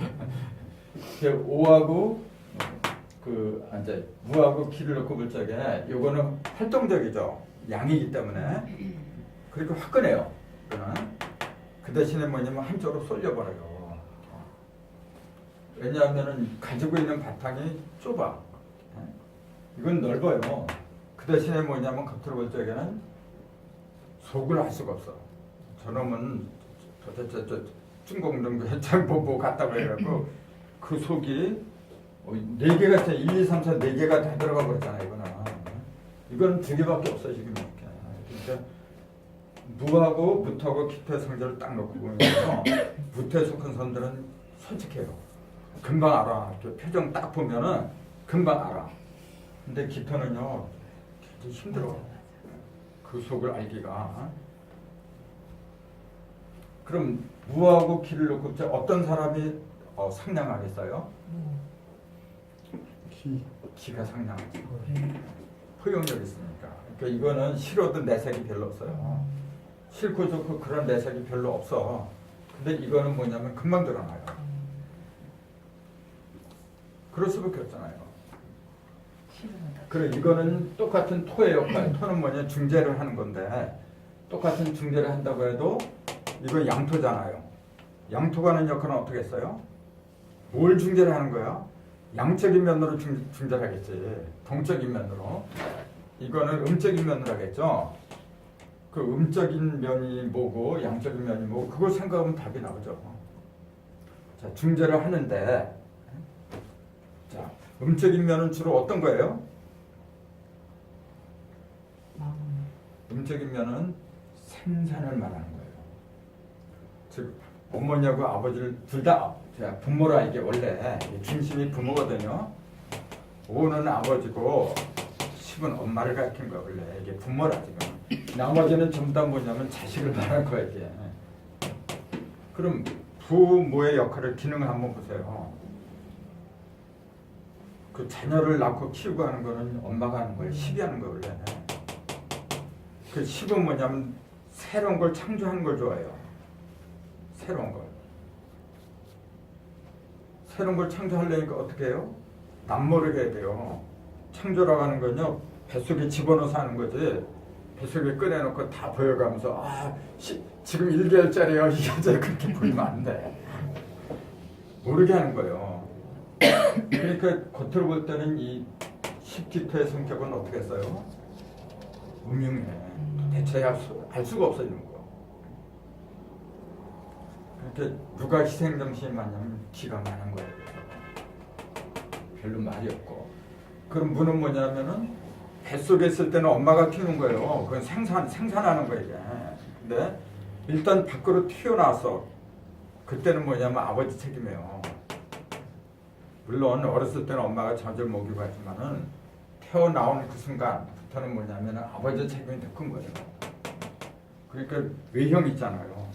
이게 오하고 이제 무하고 기를 넣고 볼 적에 요거는 활동적이죠. 양이기 때문에. 그리고 화끈해요. 이거는. 그 대신에 뭐냐면 한쪽으로 쏠려버려요. 왜냐하면은 가지고 있는 바탕이 좁아. 이건 넓어요. 그 대신에 뭐냐면 겉으로 볼 적에는 속을 알 수가 없어. 저놈은 저 중공등도 해창보고 갔다고 해갖고 그 속이 4개가 있어요. 1, 2, 3, 4 4개가 다 들어가 버렸잖아 이거는. 이건 2개밖에 없어 지금 이렇게. 그러니까 무하고 무하고 기토의 성질을 딱 놓고 보면 무토에 속한 선들은 솔직해요. 금방 알아. 표정 딱 보면은 금방 알아. 근데 기토는요 굉장히 힘들어. 그 속을 알기가. 그럼 무하고 기를 놓고 어떤 사람이 상냥하겠어요? 기가 상냥하지. 포용력 있으니까. 그러니까 이거는 싫어도 내색이 별로 없어요. 싫고 좋고 그런 내색이 별로 없어. 근데 이거는 뭐냐면 금방 드러나요. 그럴 수밖에 없잖아요. 그래 이거는 똑같은 토의 역할. 토는 뭐냐 중재를 하는 건데 똑같은 중재를 한다고 해도 이거 양토잖아요. 양토가 하는 역할은 어떻게 했어요? 뭘 중재를 하는 거야? 양적인 면으로 중재를 하겠지. 동적인 면으로. 이거는 음적인 면으로 하겠죠. 그 음적인 면이 뭐고 양적인 면이 뭐고 그걸 생각하면 답이 나오죠. 자, 중재를 하는데 자, 음적인 면은 주로 어떤 거예요? 외형적인 면은 생산을 말하는 거예요. 즉 어머니하고 아버지를 둘 다 부모라 이게 원래 중심이 부모거든요. 5는 아버지고 10은 엄마를 가리킨 거야 원래 이게 부모라 지금. 나머지는 전부 다 뭐냐면 자식을 말하는 거야 이게. 그럼 부모의 역할을 기능을 한번 보세요. 그 자녀를 낳고 키우고 하는 거는 엄마가 하는 거예요. 10이 하는 거예요 원래. 그 10은 뭐냐면 새로운 걸 창조하는 걸 좋아해요. 새로운 걸. 새로운 걸 창조하려니까 어떻게 해요? 남모르게 해야 돼요. 창조라고 하는 건요. 뱃속에 집어넣어서 하는 거지. 뱃속에 꺼내놓고 다 보여가면서 지금 1개월짜리요. 이게 그렇게 보이면 안 돼. 모르게 하는 거예요. 그러니까 겉으로 볼 때는 이 10기토의 성격은 어떻게 써요? 음흉해. 대체 알 수가 없어 이런 거. 그러니까 누가 희생정신이 많냐면 기가 많은 거예요. 별로 말이 없고. 그럼 무는 뭐냐면은 뱃속에 있을 때는 엄마가 키우는 거예요. 그건 생산하는 거예요. 이게. 근데 일단 밖으로 튀어나와서 그때는 뭐냐면 아버지 책임이에요. 물론 어렸을 때는 엄마가 젖을 먹이고 하지만은 태어나온 그 순간부터는 뭐냐면 아버지 책임이 더 큰 거예요. 그러니까 외형 있잖아요.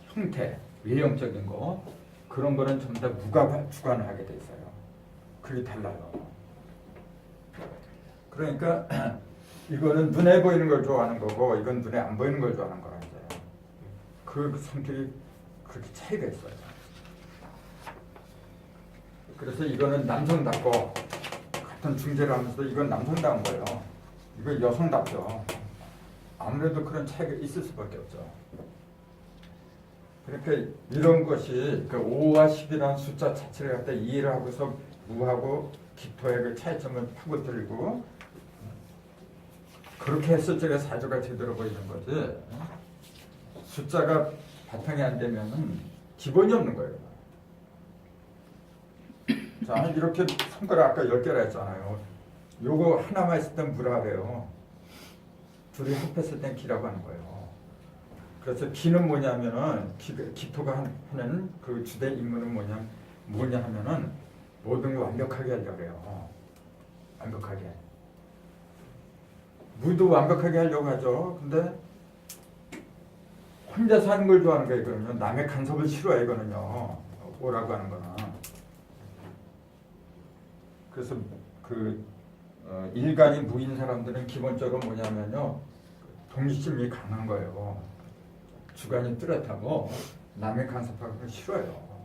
형태, 외형적인 거 그런 거는 전부 다 무가 주관을 하게 돼 있어요. 그게 달라요. 그러니까 이거는 눈에 보이는 걸 좋아하는 거고 이건 눈에 안 보이는 걸 좋아하는 거라 이제. 그 성격이 그렇게 차이가 있어요. 그래서 이거는 남성답고 같은 중재를 하면서도 이건 남성다운 거예요. 이거 여성답죠. 아무래도 그런 차이가 있을 수밖에 없죠. 그러니까 이런 것이 그 5와 10이라는 숫자 자체를 갖다 이해를 하고서 무하고 기토의 그 차이점을 파고들고 그렇게 했을 적에 사조가 제대로 보이는 거지. 숫자가 바탕이 안 되면은 기본이 없는 거예요. 자, 이렇게 손가락 아까 10개라 했잖아요. 요거 하나만 있을 땐 무라 그래요. 둘이 합했을 땐 기라고 하는 거예요. 그래서 기는 뭐냐면은 기토가 하는 그 주된 임무는 뭐냐 하면은 모든 걸 완벽하게 하려고 해요. 완벽하게. 무도 완벽하게 하려고 하죠. 근데 혼자 사는 걸 좋아하는 거예요. 이거는요. 남의 간섭을 싫어해요. 이거는요. 오라고 하는 거는. 그래서 일간이 무인 사람들은 기본적으로 뭐냐면요. 독립심이 강한 거예요. 주관이 뚜렷하고 남의 간섭하는 걸 싫어해요.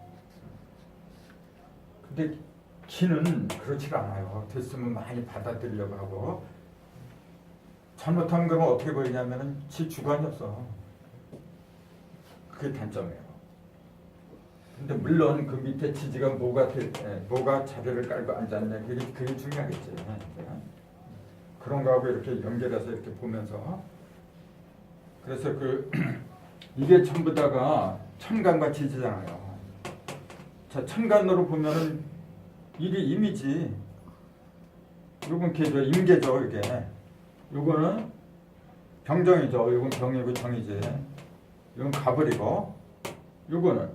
근데 기는 그렇지 않아요. 됐으면 많이 받아들이려고 하고 잘못하면 그러면 어떻게 보이냐면은 지 주관이 없어. 그게 단점이에요. 근데 물론 그 밑에 지지가 뭐가 자리를 깔고 앉았냐 그게 중요하겠지. 그런 거하고 이렇게 연결해서 이렇게 보면서 그래서 이게 전부 다가 천간과 지지잖아요. 자, 천간으로 보면은 이게 임이지. 요건 개죠, 임계죠, 이게. 요거는 병정이죠. 요건 병이고 정이지. 요건 갑을이고, 요거는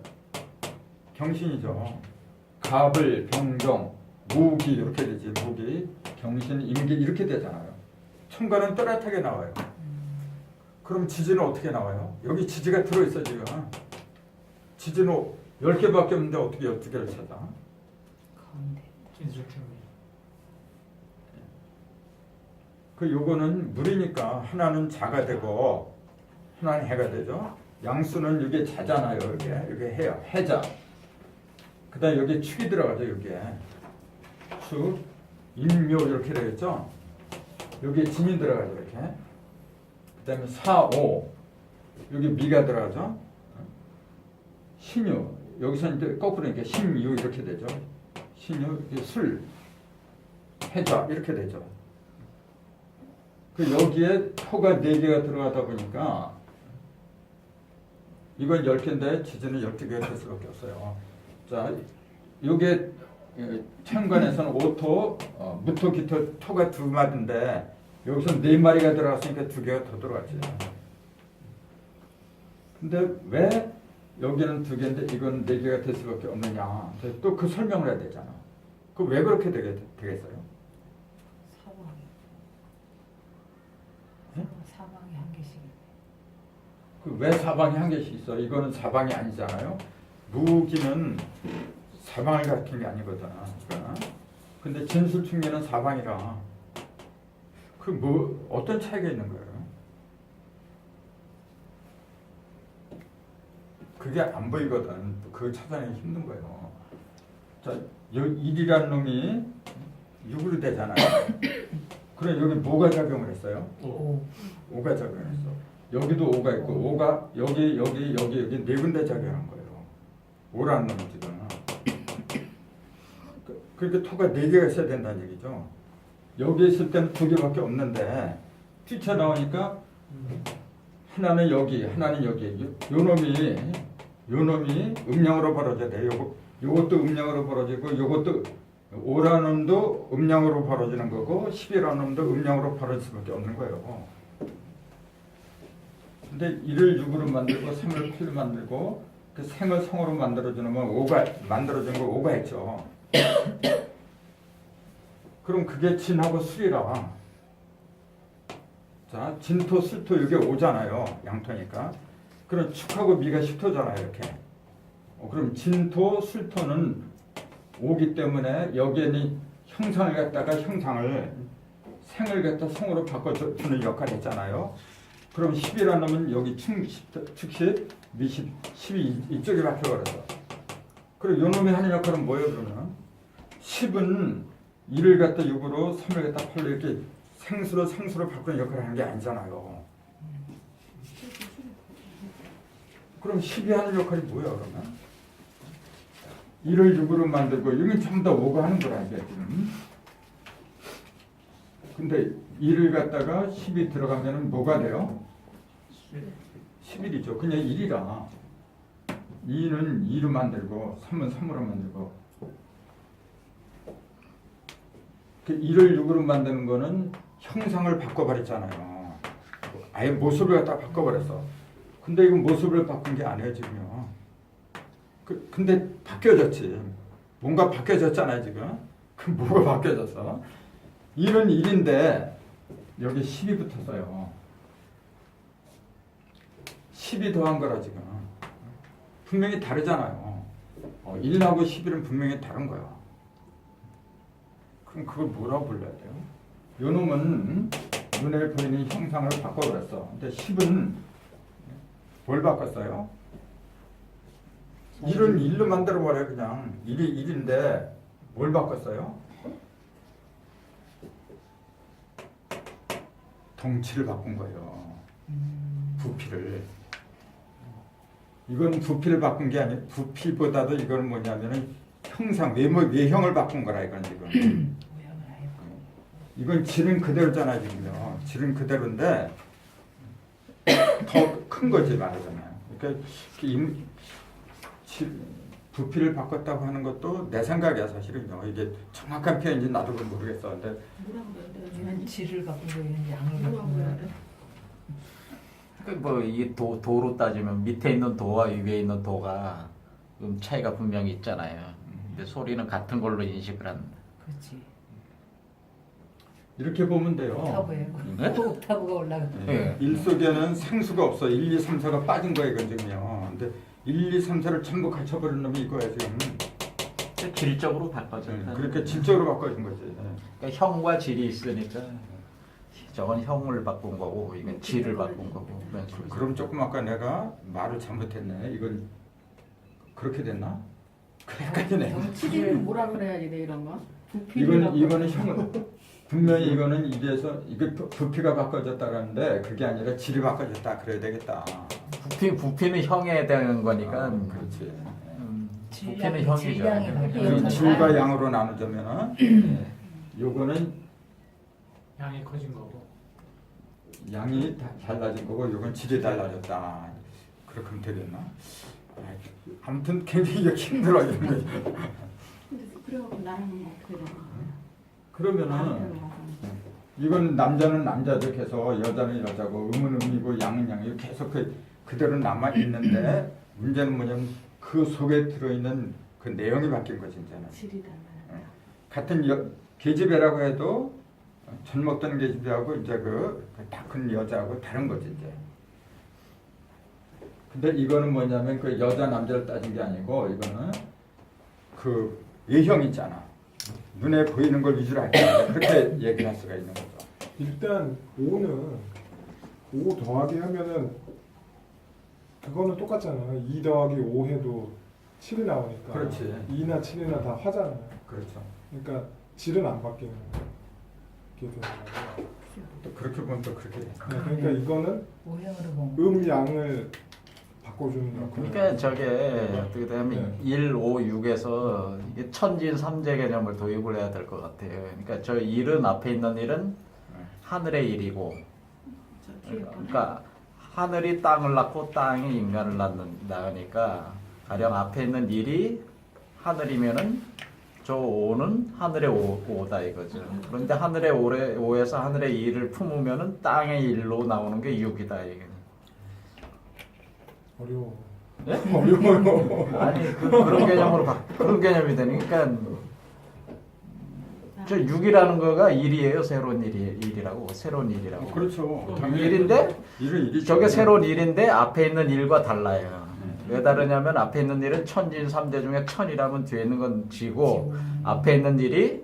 경신이죠. 갑을, 병정, 무기 이렇게 되지. 무기, 경신, 임계 이렇게 되잖아요. 천간은 또렷하게 나와요. 그럼 지지는 어떻게 나와요? 여기 지지가 들어있어 지금. 지지는 10개밖에 없는데 어떻게 12개를 찾아? 가운데. 요거는 물이니까 하나는 자가 되고 하나는 해가 되죠. 양수는 이게 자잖아요. 이게 해요. 해자. 그 다음에 여기 축이 들어가죠. 여기에 축, 인묘 이렇게 되겠죠. 여기에 진이 들어가죠. 이렇게. 그 다음에 사오, 여기 미가 들어가죠. 신유, 여기서는 이제 거꾸로 이렇게 신유 이렇게 되죠. 신유, 술, 해자 이렇게 되죠. 여기에 토가 4개가 들어가다 보니까 이건 10개인데 지지는 12개가 될 수밖에 없어요. 자, 요게 천간에서는 오토, 무토, 기토, 토가 2마디인데 여기서 4마리가 들어갔으니까 2개가 더 들어갔지. 근데 왜 여기는 2개인데 이건 4개가 될 수밖에 없느냐? 또 그 설명을 해야 되잖아. 그 왜 그렇게 되겠어요? 사방이. 응? 사방이 한 개씩. 그 왜 사방이 한 개씩 있어? 이거는 사방이 아니잖아요. 무기는 사방을 가리키는 게 아니거든. 그러니까. 근데 진술충계는 사방이라. 그 뭐 어떤 차이가 있는 거예요? 그게 안 보이거든. 그거 찾아내기 힘든 거예요. 자, 일이라는 놈이 6으로 되잖아요. 그럼 여기 뭐가 작용을 했어요? 오. 5가 작용했어. 여기도 5가 있고 5가 여기 4군데 작용한 거예요. 5라는 놈이 지금. 그러니까 토가 4개가 있어야 된다는 얘기죠. 여기 있을 때는 2개밖에 없는데 뛰쳐나오니까 하나는 여기, 하나는 여기. 요 놈이 음량으로 벌어져야 돼. 요것도 음량으로 벌어지고 요것도 5라는 놈도 음량으로 벌어지는 거고 10이라는 놈도 음량으로 벌어질 수밖에 없는 거예요. 근데 1을 6으로 만들고 3을 8로 만들고 그 생을 성으로 만들어주는 건 5가 만들어준 거 5가 했죠. 그럼 그게 진하고 술이라. 자, 진토, 술토 이게 5잖아요. 양토니까. 그럼 축하고 미가 10토잖아요. 이렇게. 그럼 진토, 술토는 5기 때문에 여기에는 형상을 갖다가 형상을 생을 갖다 성으로 바꿔주는 역할을 했잖아요. 그럼 10이라는 놈은 여기 축십, 미십, 10이 이쪽에 바뀌어버렸어. 그리고 요 놈이 하는 역할은 뭐예요, 그러면? 10은 1을 갖다 6으로, 3을 갖다 8로 이렇게 생수로 상수로 바꾸는 역할을 하는 게 아니잖아요. 그럼 10이 하는 역할이 뭐야, 그러면? 1을 6으로 만들고, 이건 전부 다 5가 하는 거라, 이게 지금. 근데 1을 갖다가 10이 들어가면 뭐가 돼요? 11이죠. 그냥 1이라. 2는 2로 만들고 3은 3으로 만들고 1을 6으로 만드는 거는 형상을 바꿔버렸잖아요. 아예 모습을 갖다 바꿔버렸어. 근데 이건 모습을 바꾼 게 아니에요 지금요. 근데 바뀌어졌지. 뭔가 바뀌어졌잖아요 지금. 그 뭐가 바뀌어졌어? 1은 1인데 여기 10이 붙었어요. 10이 더한 거라 지금. 분명히 다르잖아요. 1하고 11은 분명히 다른 거야. 그럼 그걸 뭐라고 불러야 돼요? 요 놈은 눈에 보이는 형상을 바꿔버렸어. 근데 10은 뭘 바꿨어요? 1은 1로 만들어버려 그냥. 1이 1인데 뭘 바꿨어요? 덩치를 바꾼 거예요. 부피를. 이건 부피를 바꾼 게 아니에요. 부피보다도 이거는 뭐냐면은 형상, 외형을 바꾼 거라 이건 지금. 이건 질은 그대로잖아요 지금요. 질은 그대로인데 더 큰 거지 말하자면. 그러니까 부피를 바꿨다고 하는 것도 내 생각이야 사실은요. 이게 정확한 표현인지 나도 그건 모르겠어. 근데 얘는 질을 바꾼 거, 얘는 양을 바꾼 거야. 뭐 이게 도로 따지면 밑에 있는 도와 위에 있는 도가 좀 차이가 분명히 있잖아요. 근데 소리는 같은 걸로 인식을 한다. 그렇지. 이렇게 보면 돼요. 옥타브에 네? 옥타브가 올라가. 네. 1 속에는 생수가 없어. 1, 2, 3, 4가 빠진 거예요 이건 지금요. 근데 1, 2, 3, 4를 전부 갖춰버린 놈이 이거야 지금. 질적으로 바꿔준다. 그렇게 질적으로 바꿔준 거지. 그러니까 형과 질이 있으니까 저건 형을 바꾼 거고 이건 질을 바꾼 거고 그런 식으로. 그럼 조금 아까 내가 말을 잘못했네. 이건 그렇게 됐나? 그래까지네. 치기는 뭐라 그래야지 돼 이런 거? 부피를 이거는 형은 분명히 이거는 이래서 이게 부피가 바꿔졌다라는데 그게 아니라 질이 바꿔졌다 그래야 되겠다. 부피는 형에 대한 거니까. 그렇지. 부피는 형이죠. 질량이 그럼 질과 양으로 나누자면은 요거는 양이 커진 거고. 양이 달라진 거고 요건 질이 달라졌다. 그렇게 하면 되겠나? 아무튼 굉장히 힘들어 이런 거지. 그래갖고 나는 뭐 그래. 그러면은 이건 남자는 남자도 계속 여자는 여자고 음은 음이고 양은 양이고 계속 그대로 남아 있는데 문제는 뭐냐면 그 속에 들어있는 그 내용이 바뀐 거지 이제는. 질이 달라요. 같은 계집애라고 해도 젊었던 계집애하고 이제 다 큰 여자하고 다른 거지 이제. 근데 이거는 뭐냐면 그 여자 남자를 따진 게 아니고 이거는 그 외형 있잖아. 눈에 보이는 걸 위주로 할 때 그렇게 얘기할 수가 있는 거죠. 일단 5는 5 더하기 하면은 그거는 똑같잖아요. 2 더하기 5 해도 7이 나오니까. 그렇지. 2나 7이나 다 화잖아요. 그렇죠. 그러니까 질은 안 바뀌는 게 되는 거예요. 또 그렇게 보면 또 그렇게 돼. 네, 그러니까 이거는 오형으로 보면 양을 바꿔주는 역할. 그러니까 저게 어떻게 되면 1, 5, 6에서 이게 천진 삼재 개념을 도입을 해야 될 것 같아요. 그러니까 저 1은 앞에 있는 1은 하늘의 일이고, 저 뒤에 거. 그러니까 하늘이 땅을 낳고 땅이 인간을 낳으니까 가령 앞에 있는 1이 하늘이면은 저 5는 하늘의 5다 이거죠. 그런데 하늘의 5에서 하늘의 2를 품으면은 땅의 1로 나오는 게 6이다 이게. 어려워. 예? 어려워요. 아니 그런 개념으로 그런 개념이 되니까 저 6이라는 거가 1이에요. 새로운 1이라고 새로운 1이라고. 그렇죠. 1인데 저게 새로운 1인데 앞에 있는 1과 달라요. 왜 다르냐면 앞에 있는 1은 천진 3대 중에 천이라면 뒤에 있는 건 지고 앞에 있는 1이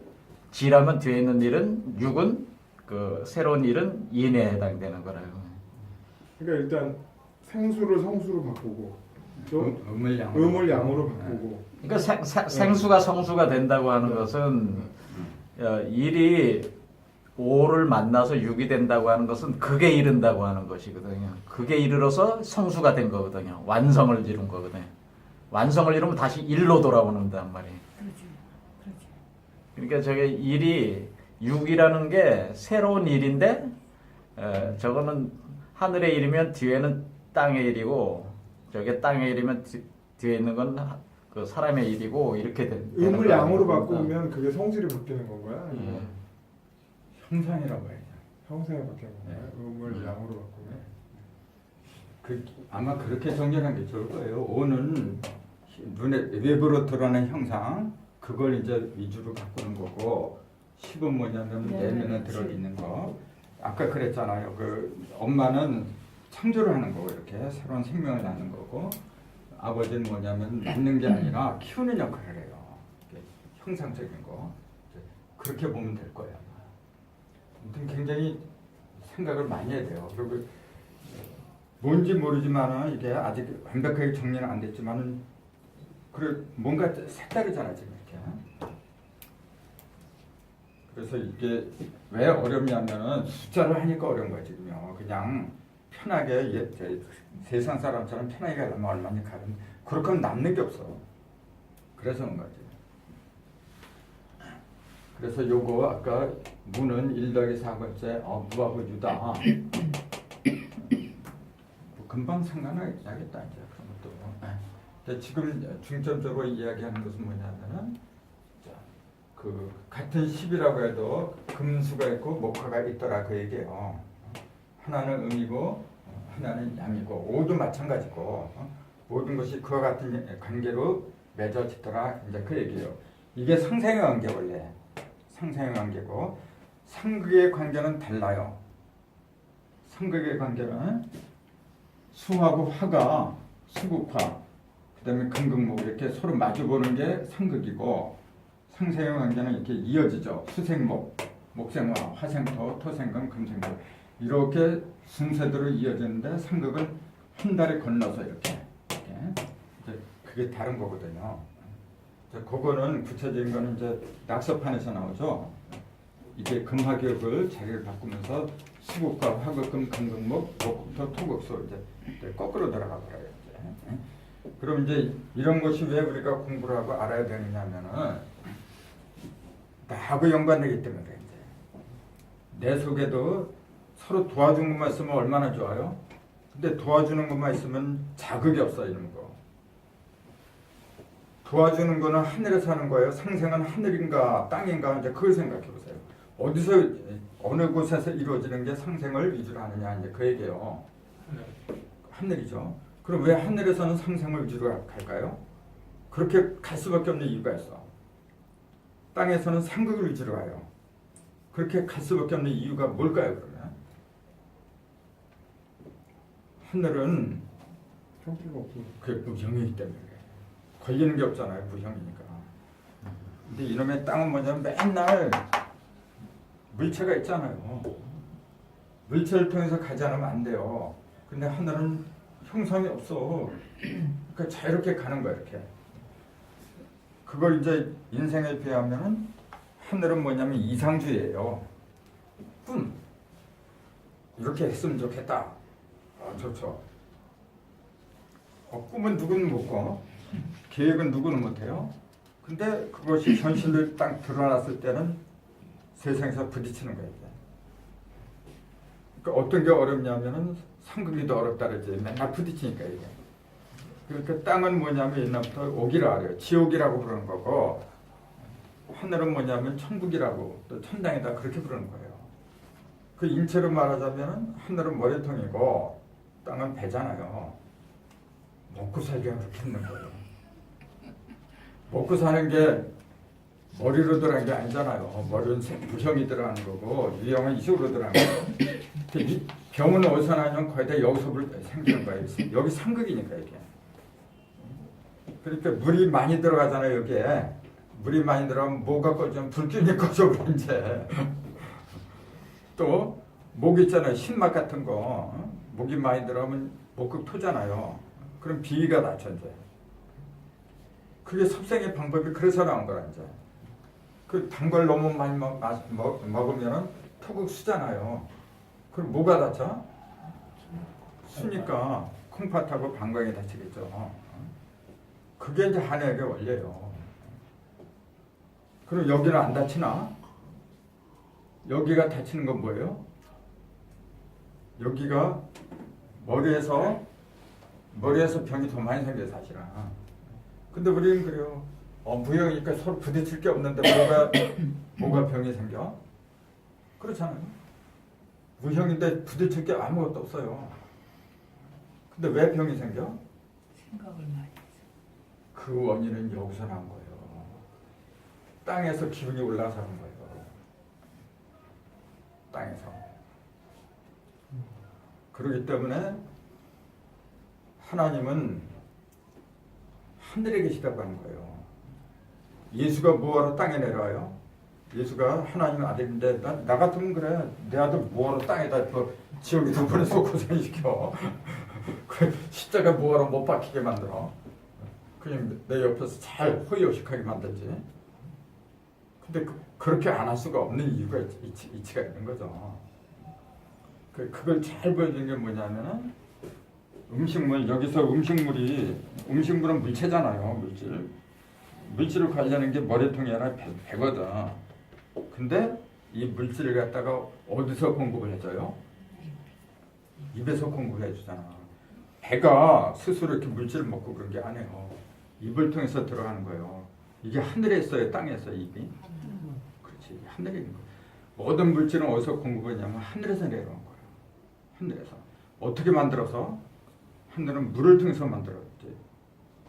지라면 뒤에 있는 1은 6은 그 새로운 1은 인에 해당되는 거라요. 그러니까 일단 생수를 성수로 바꾸고 또 음을 양으로, 음을 양으로 바꾸고. 그러니까 생수가 성수가 된다고 하는 것은 1이 5를 만나서 6이 된다고 하는 것은 극에 이른다고 하는 것이거든요. 극에 이르러서 성수가 된 거거든요. 완성을 이룬 거거든요. 완성을 이루면 다시 1로 돌아오는단 말이에요. 그렇죠. 그렇죠. 그러니까 저게 1이 6이라는 게 새로운 1인데 저거는 하늘의 1이면 뒤에는 땅의 1이고 저게 땅의 1이면 뒤에 있는 건 그 사람의 1이고 이렇게 되는 음을 양으로 거예요. 바꾸면 그게 성질이 바뀌는 건가요? 아니면 형상이라고 해야죠. 형상이 바뀌는 건가요? 음을 양으로 바꾸면? 아마 그렇게 정렬한 게 좋을 거예요. 5는 눈에 외부로 드러나는 형상, 그걸 이제 위주로 바꾸는 거고, 10은 뭐냐면 내면에 들어있는 거. 아까 그랬잖아요. 그 엄마는 창조를 하는 거고 이렇게 새로운 생명을 낳는 거고, 아버지는 뭐냐면 낳는 게 아니라 키우는 역할을 해요. 형상적인 거. 그렇게 보면 될 거예요. 아무튼 굉장히 생각을 많이 해야 돼요. 그리고 뭔지 모르지만은 이게 아직 완벽하게 정리는 안 됐지만은 그래 뭔가 색다르잖아 지금 이렇게. 그래서 이게 왜 어렵냐면은 숫자를 하니까 어려운 거야 지금요. 그냥 편하게 세상 사람처럼 편하게 가려면 얼마나 가면 그렇게 하면 남는 게 없어. 그래서 그런 거지. 그래서 요거 아까 무는 1 더하기 4번째 무하고 유다. 뭐 금방 상관하겠다 이제 그런 것도. 근데 지금 중점적으로 이야기하는 것은 뭐냐면은 그 같은 10이라고 해도 금수가 있고 목화가 있더라 그 얘기예요. 하나는 음이고 하나는 양이고 5도 마찬가지고 모든 것이 그와 같은 관계로 맺어지더라 이제 그 얘기예요. 이게 상생의 관계 원래. 상생의 관계고 상극의 관계는 달라요. 상극의 관계는 수하고 화가 수극화, 그다음에 금극목 이렇게 서로 마주보는 게 상극이고 상생의 관계는 이렇게 이어지죠. 수생목, 목생화, 화생토, 토생금, 금생토 이렇게 순서대로 이어지는데 상극은 한 달에 건너서 이렇게 이제 그게 다른 거거든요. 그거는 구체적인 거는 이제 낙서판에서 나오죠. 이게 금화격을 자리를 바꾸면서 수국과 화극금, 금극목, 목토, 토극소 이제 거꾸로 들어가 버려요. 그럼 이제 이런 것이 왜 우리가 공부를 하고 알아야 되느냐면은 나하고 연관되기 때문에 그래 이제 내 속에도 서로 도와주는 것만 있으면 얼마나 좋아요. 근데 도와주는 것만 있으면 자극이 없어 이런 거. 도와주는 거는 하늘에서 하는 거예요. 상생은 하늘인가 땅인가 이제 그걸 생각해 보세요. 어디서 어느 곳에서 이루어지는 게 상생을 위주로 하느냐 이제 그 얘기예요. 하늘이죠. 그럼 왜 하늘에서는 상생을 위주로 갈까요? 그렇게 갈 수밖에 없는 이유가 있어. 땅에서는 상극을 위주로 가요. 그렇게 갈 수밖에 없는 이유가 뭘까요, 그러면? 하늘은 형태가 없고. 그게 무형이기 때문에 그래. 걸리는 게 없잖아요, 무형이니까. 근데 이놈의 땅은 뭐냐면 맨날 물체가 있잖아요. 물체를 통해서 가지 않으면 안 돼요. 근데 하늘은 형상이 없어. 그러니까 자유롭게 가는 거야, 이렇게. 그걸 이제 인생에 비하면은 하늘은 뭐냐면 이상주의예요. 꿈. 이렇게 했으면 좋겠다. 좋죠. 꿈은 누구는 못 꿔. 계획은 누구는 못 해요. 근데 그것이 현실로 딱 드러났을 때는 세상에서 부딪히는 거예요. 그러니까 어떤 게 어렵냐면은 상급이 더 어렵다 그러지. 맨날 부딪히니까 이게. 그러니까 땅은 뭐냐면 옛날부터 오기라 그래요. 지옥이라고 부르는 거고, 하늘은 뭐냐면 천국이라고, 또 천당이다 그렇게 부르는 거예요. 그 인체로 말하자면 하늘은 머리통이고 땅은 배잖아요. 먹고 살기가 그렇게 있는 거예요. 먹고 사는 게 머리로 들어간 게 아니잖아요. 머리는 부형이 들어가는 거고 유형은 이식으로 들어가는 거예요. 이 병은 어디서 나냐면 거의 다 여기서 생기는 거예요. 여기 상극이니까 이게. 그러니까 물이 많이 들어가잖아요. 여기에. 물이 많이 들어가면 뭐가 꺼지면 불균이 꺼져 이제. 또 목 있잖아요. 신막 같은 거. 목이 많이 들어가면 목극 토잖아요. 그럼 비위가 낮춰 이제. 그게 섭생의 방법이 그래서 나온 거라 이제. 그 단 걸 너무 많이 먹으면 토국 수잖아요. 그럼 뭐가 다쳐? 수니까 콩팥하고 방광이 다치겠죠. 그게 이제 한약의 원리예요. 그럼 여기는 안 다치나? 여기가 다치는 건 뭐예요? 여기가 머리에서 병이 더 많이 생겨요, 사실은. 근데 우리는 그래요. 무형이니까 서로 부딪힐 게 없는데 뭐가 병이 생겨? 그렇잖아요. 무형인데 부딪힐 게 아무것도 없어요. 근데 왜 병이 생겨? 생각을 많이 해서. 그 원인은 여기서 난 거예요. 땅에서 기운이 올라가서 난 거예요. 땅에서. 그렇기 때문에 하나님은 하늘에 계시다고 하는 거예요. 예수가 뭐하러 땅에 내려와요? 예수가 하나님 아들인데 나 같으면 그래. 내 아들 뭐하러 땅에다 지옥에 두 번에서 고생시켜. 그 십자가 뭐하러 못 박히게 만들어. 그냥 내 옆에서 잘 호의호식하게 만들지. 근데 그렇게 안 할 수가 없는 이유가 이치가 있는 거죠. 그걸 잘 보여주는 게 뭐냐면은 음식물, 여기서 음식물은 물체잖아요. 물질을 관리하는 게 머리통이 아니라 배거든. 근데 이 물질을 갖다가 어디서 공급을 해줘요? 입에서 공급을 해주잖아. 배가 스스로 이렇게 물질을 먹고 그런 게 아니에요. 입을 통해서 들어가는 거예요. 이게 하늘에 있어요, 땅에 있어요, 입이? 그렇지, 하늘에 있는 거예요. 모든 물질은 어디서 공급하냐면 하늘에서 내려온 거예요. 하늘에서. 어떻게 만들어서? 하늘은 물을 통해서 만들었지.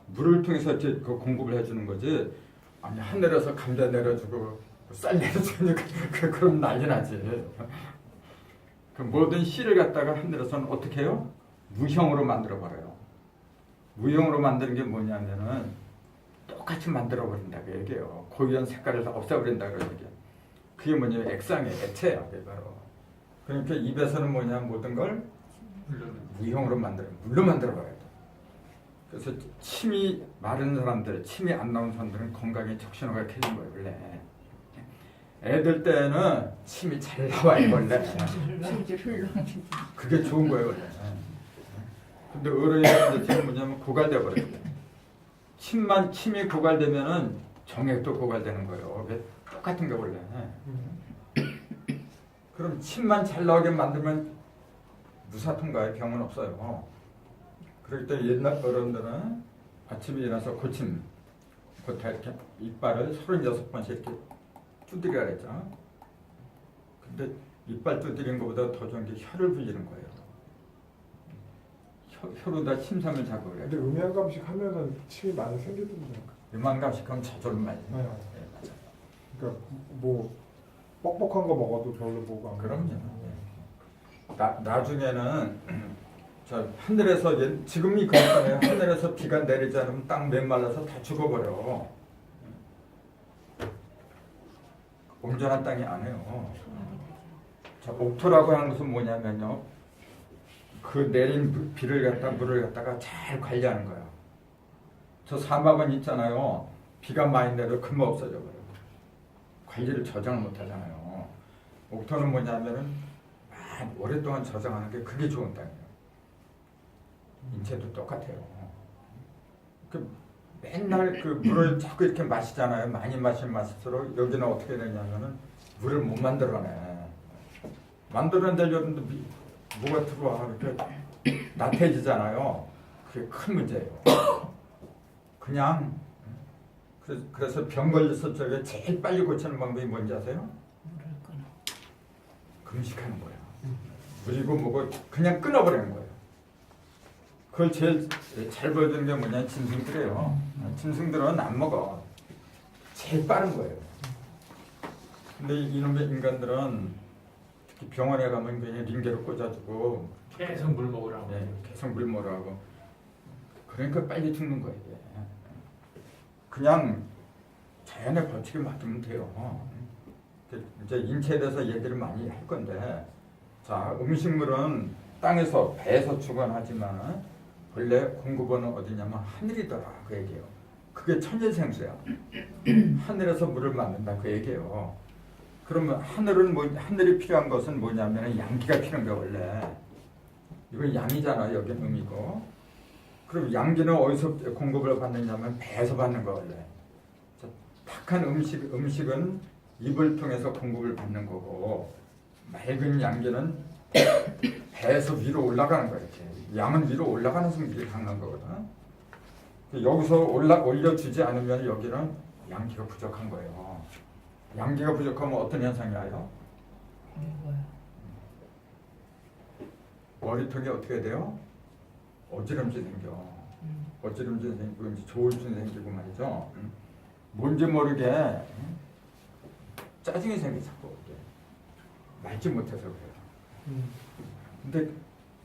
물을 통해서 그 공급을 해주는 거지. 아니 하늘에서 감자 내려주고 쌀 내려주니까 그럼 난리 나지. 그 모든 씨를 갖다가 하늘에서는 어떻게 해요? 무형으로 만들어 버려요. 무형으로 만드는 게 뭐냐면은 똑같이 만들어 버린다 그 얘기예요. 고유한 색깔을 다 없애버린다 그 얘기예요. 그게 뭐냐면 액상이에요. 액체야 그게 바로. 그러니까 입에서는 뭐냐 모든 걸 무형으로 물로 만들어 버려요. 그래서 침이 마른 사람들, 침이 안 나온 사람들은 건강에 적신호가 켜진 거예요, 원래. 애들 때는 침이 잘 나와요, 원래. 그게 좋은 거예요, 원래. 근데 어른이 지금 뭐냐면 고갈돼 버려요. 침이 고갈되면은 정액도 고갈되는 거예요. 똑같은 게 원래. 그럼 침만 잘 나오게 만들면 무사통과의 병은 없어요. 그럴 때 옛날 어른들은 아침에 일어나서 고침, 이렇게 이빨을 36번씩 이렇게 두드리라 그랬죠. 근데 이빨 두드리는 것보다 더 좋은 게 혀를 불리는 거예요. 혀로다 침상을 자극을 근데 해요. 음양감식 하면은 침이 많이 생기던데. 유만감식 하면 저절로 많이. 네. 네, 맞아요. 그러니까 뭐 뻑뻑한 거 먹어도 별로 뭐가 안 그럼요. 나요. 나중에는 저 하늘에서 지금이 그렇잖아요. 하늘에서 비가 내리지 않으면 땅 메말라서 다 죽어버려. 온전한 땅이 아니에요. 자, 옥토라고 하는 것은 뭐냐면요. 그 내린 비를 갖다 물을 갖다가 잘 관리하는 거야. 저 사막은 있잖아요. 비가 많이 내도 금방 없어져 버려. 관리를 저장을 못 하잖아요. 옥토는 뭐냐면은 오랫동안 저장하는 게 그게 좋은 땅이에요. 인체도 똑같아요. 그 맨날 그 물을 자꾸 이렇게 마시잖아요. 많이 마시면 마실수록 여기는 어떻게 되냐면은 물을 못 만들어내. 만들어내려는데 뭐가 들어와 이렇게 나태해지잖아요. 그게 큰 문제예요. 그냥 그래서 병 걸렸을 적에 제일 빨리 고치는 방법이 뭔지 아세요? 물을 끊어. 금식하는 거야. 물이고 뭐고 그냥 끊어버리는 거예요. 그걸 제일 잘 보여주는 게 뭐냐 짐승들이에요. 짐승들은 안 먹어. 제일 빠른 거예요. 근데 이놈의 인간들은 특히 병원에 가면 그냥 링게로 꽂아주고 계속 물 먹으라고. 계속 물 먹으라고. 그러니까 빨리 죽는 거예요. 이게. 그냥 자연의 법칙에 맡기면 돼요. 이제 인체에 대해서 얘기를 많이 할 건데, 자 음식물은 땅에서 배에서 주관하지만 원래 공급원은 어디냐면 하늘이더라 그 얘기예요. 그게 천연생수야. 하늘에서 물을 만든다 그 얘기예요. 그러면 하늘이 필요한 것은 뭐냐면 양기가 필요한 게 원래. 이건 양이잖아. 여기는 음이고. 그럼 양기는 어디서 공급을 받느냐면 배에서 받는 거 원래. 탁한 음식은 입을 통해서 공급을 받는 거고, 맑은 양기는 배에서 위로 올라가는 거야. 이렇게. 양은 위로 올라가는 성질이 강한 거거든. 여기서 올려주지 않으면 여기는 양기가 부족한 거예요. 양기가 부족하면 어떤 현상이 와요? 이거야. 머리통이 어떻게 돼요? 어지럼증 생겨. 어지럼증 생기고 이제 조울증 생기고 말이죠. 뭔지 모르게 짜증이 생겨 자꾸. 말지 못해서 그래요. 근데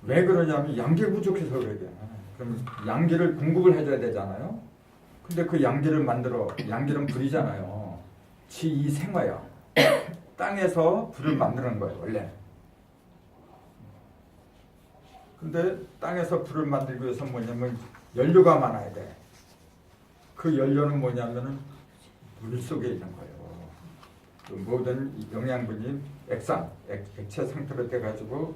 왜 그러냐면 양기가 부족해서 그래요. 그럼 양기를 공급을 해줘야 되잖아요. 근데 그 양기를 양기는 불이잖아요. 지2 생화야. 땅에서 불을 만드는 거예요 원래. 근데 땅에서 불을 만들기 위해서 뭐냐면 연료가 많아야 돼. 그 연료는 뭐냐면은 물 속에 있는 거예요. 그 모든 영양분이 액체 상태로 돼가지고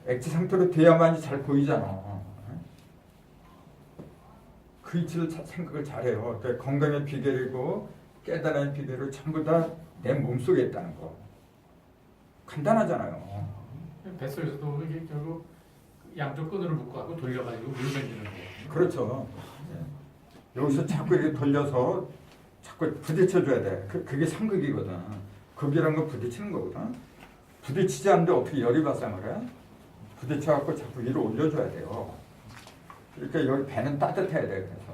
액체 상태로 돼야만이 잘 보이잖아. 그 이치를 생각을 잘해요. 그러니까 건강의 비결이고 깨달음의 비결을 전부 다 내 몸속에 있다는 거. 간단하잖아요. 뱃속에서도 이게 결국 양쪽 끈으로 묶어갖고 돌려가지고 물 만드는 거예요. 그렇죠. 여기서 자꾸 이렇게 돌려서 자꾸 부딪혀줘야 돼. 그게 상극이거든. 극이란 건 부딪히는 거거든. 부딪히지 않는데 어떻게 열이 발생을 해? 부딪혀갖고 자꾸 위로 올려줘야 돼요. 그러니까 여기 배는 따뜻해야 돼. 그래서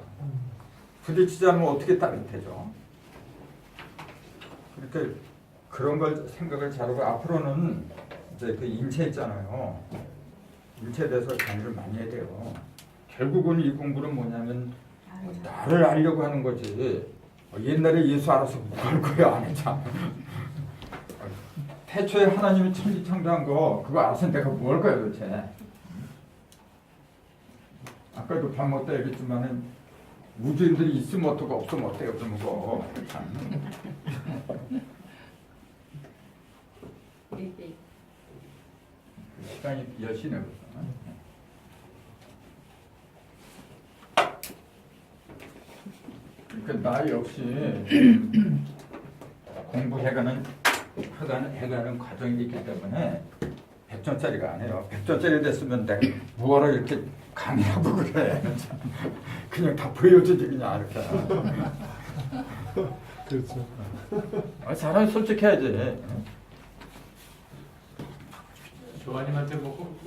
부딪히지 않으면 어떻게 따뜻해져? 그렇게 그런 걸 생각을 잘하고 앞으로는 이제 그 인체 있잖아요. 인체에 대해서 강의를 많이 해야 돼요. 결국은 이 공부는 뭐냐면 나를 알려고 하는 거지. 옛날에 예수 알아서 뭐 할 거야 안 했잖아. 태초에 하나님이 천지창조한 거 그거 알아서 내가 뭐 할 거야 도대체. 아까도 밥 먹다 얘기했지만은 우주인들이 있으면 어떡하고 없으면 어때요 그런 거. 시간이 10시네 벌써. 그러니까 나 역시 공부해가는 과정이 있기 때문에 100점짜리가 아니에요. 100점짜리 됐으면 내가 뭐하러 이렇게 강의하고 그래. 그냥 다 보여주지 그냥 이렇게. 그렇죠. 사람이 솔직해야지. 조아님한테 뭐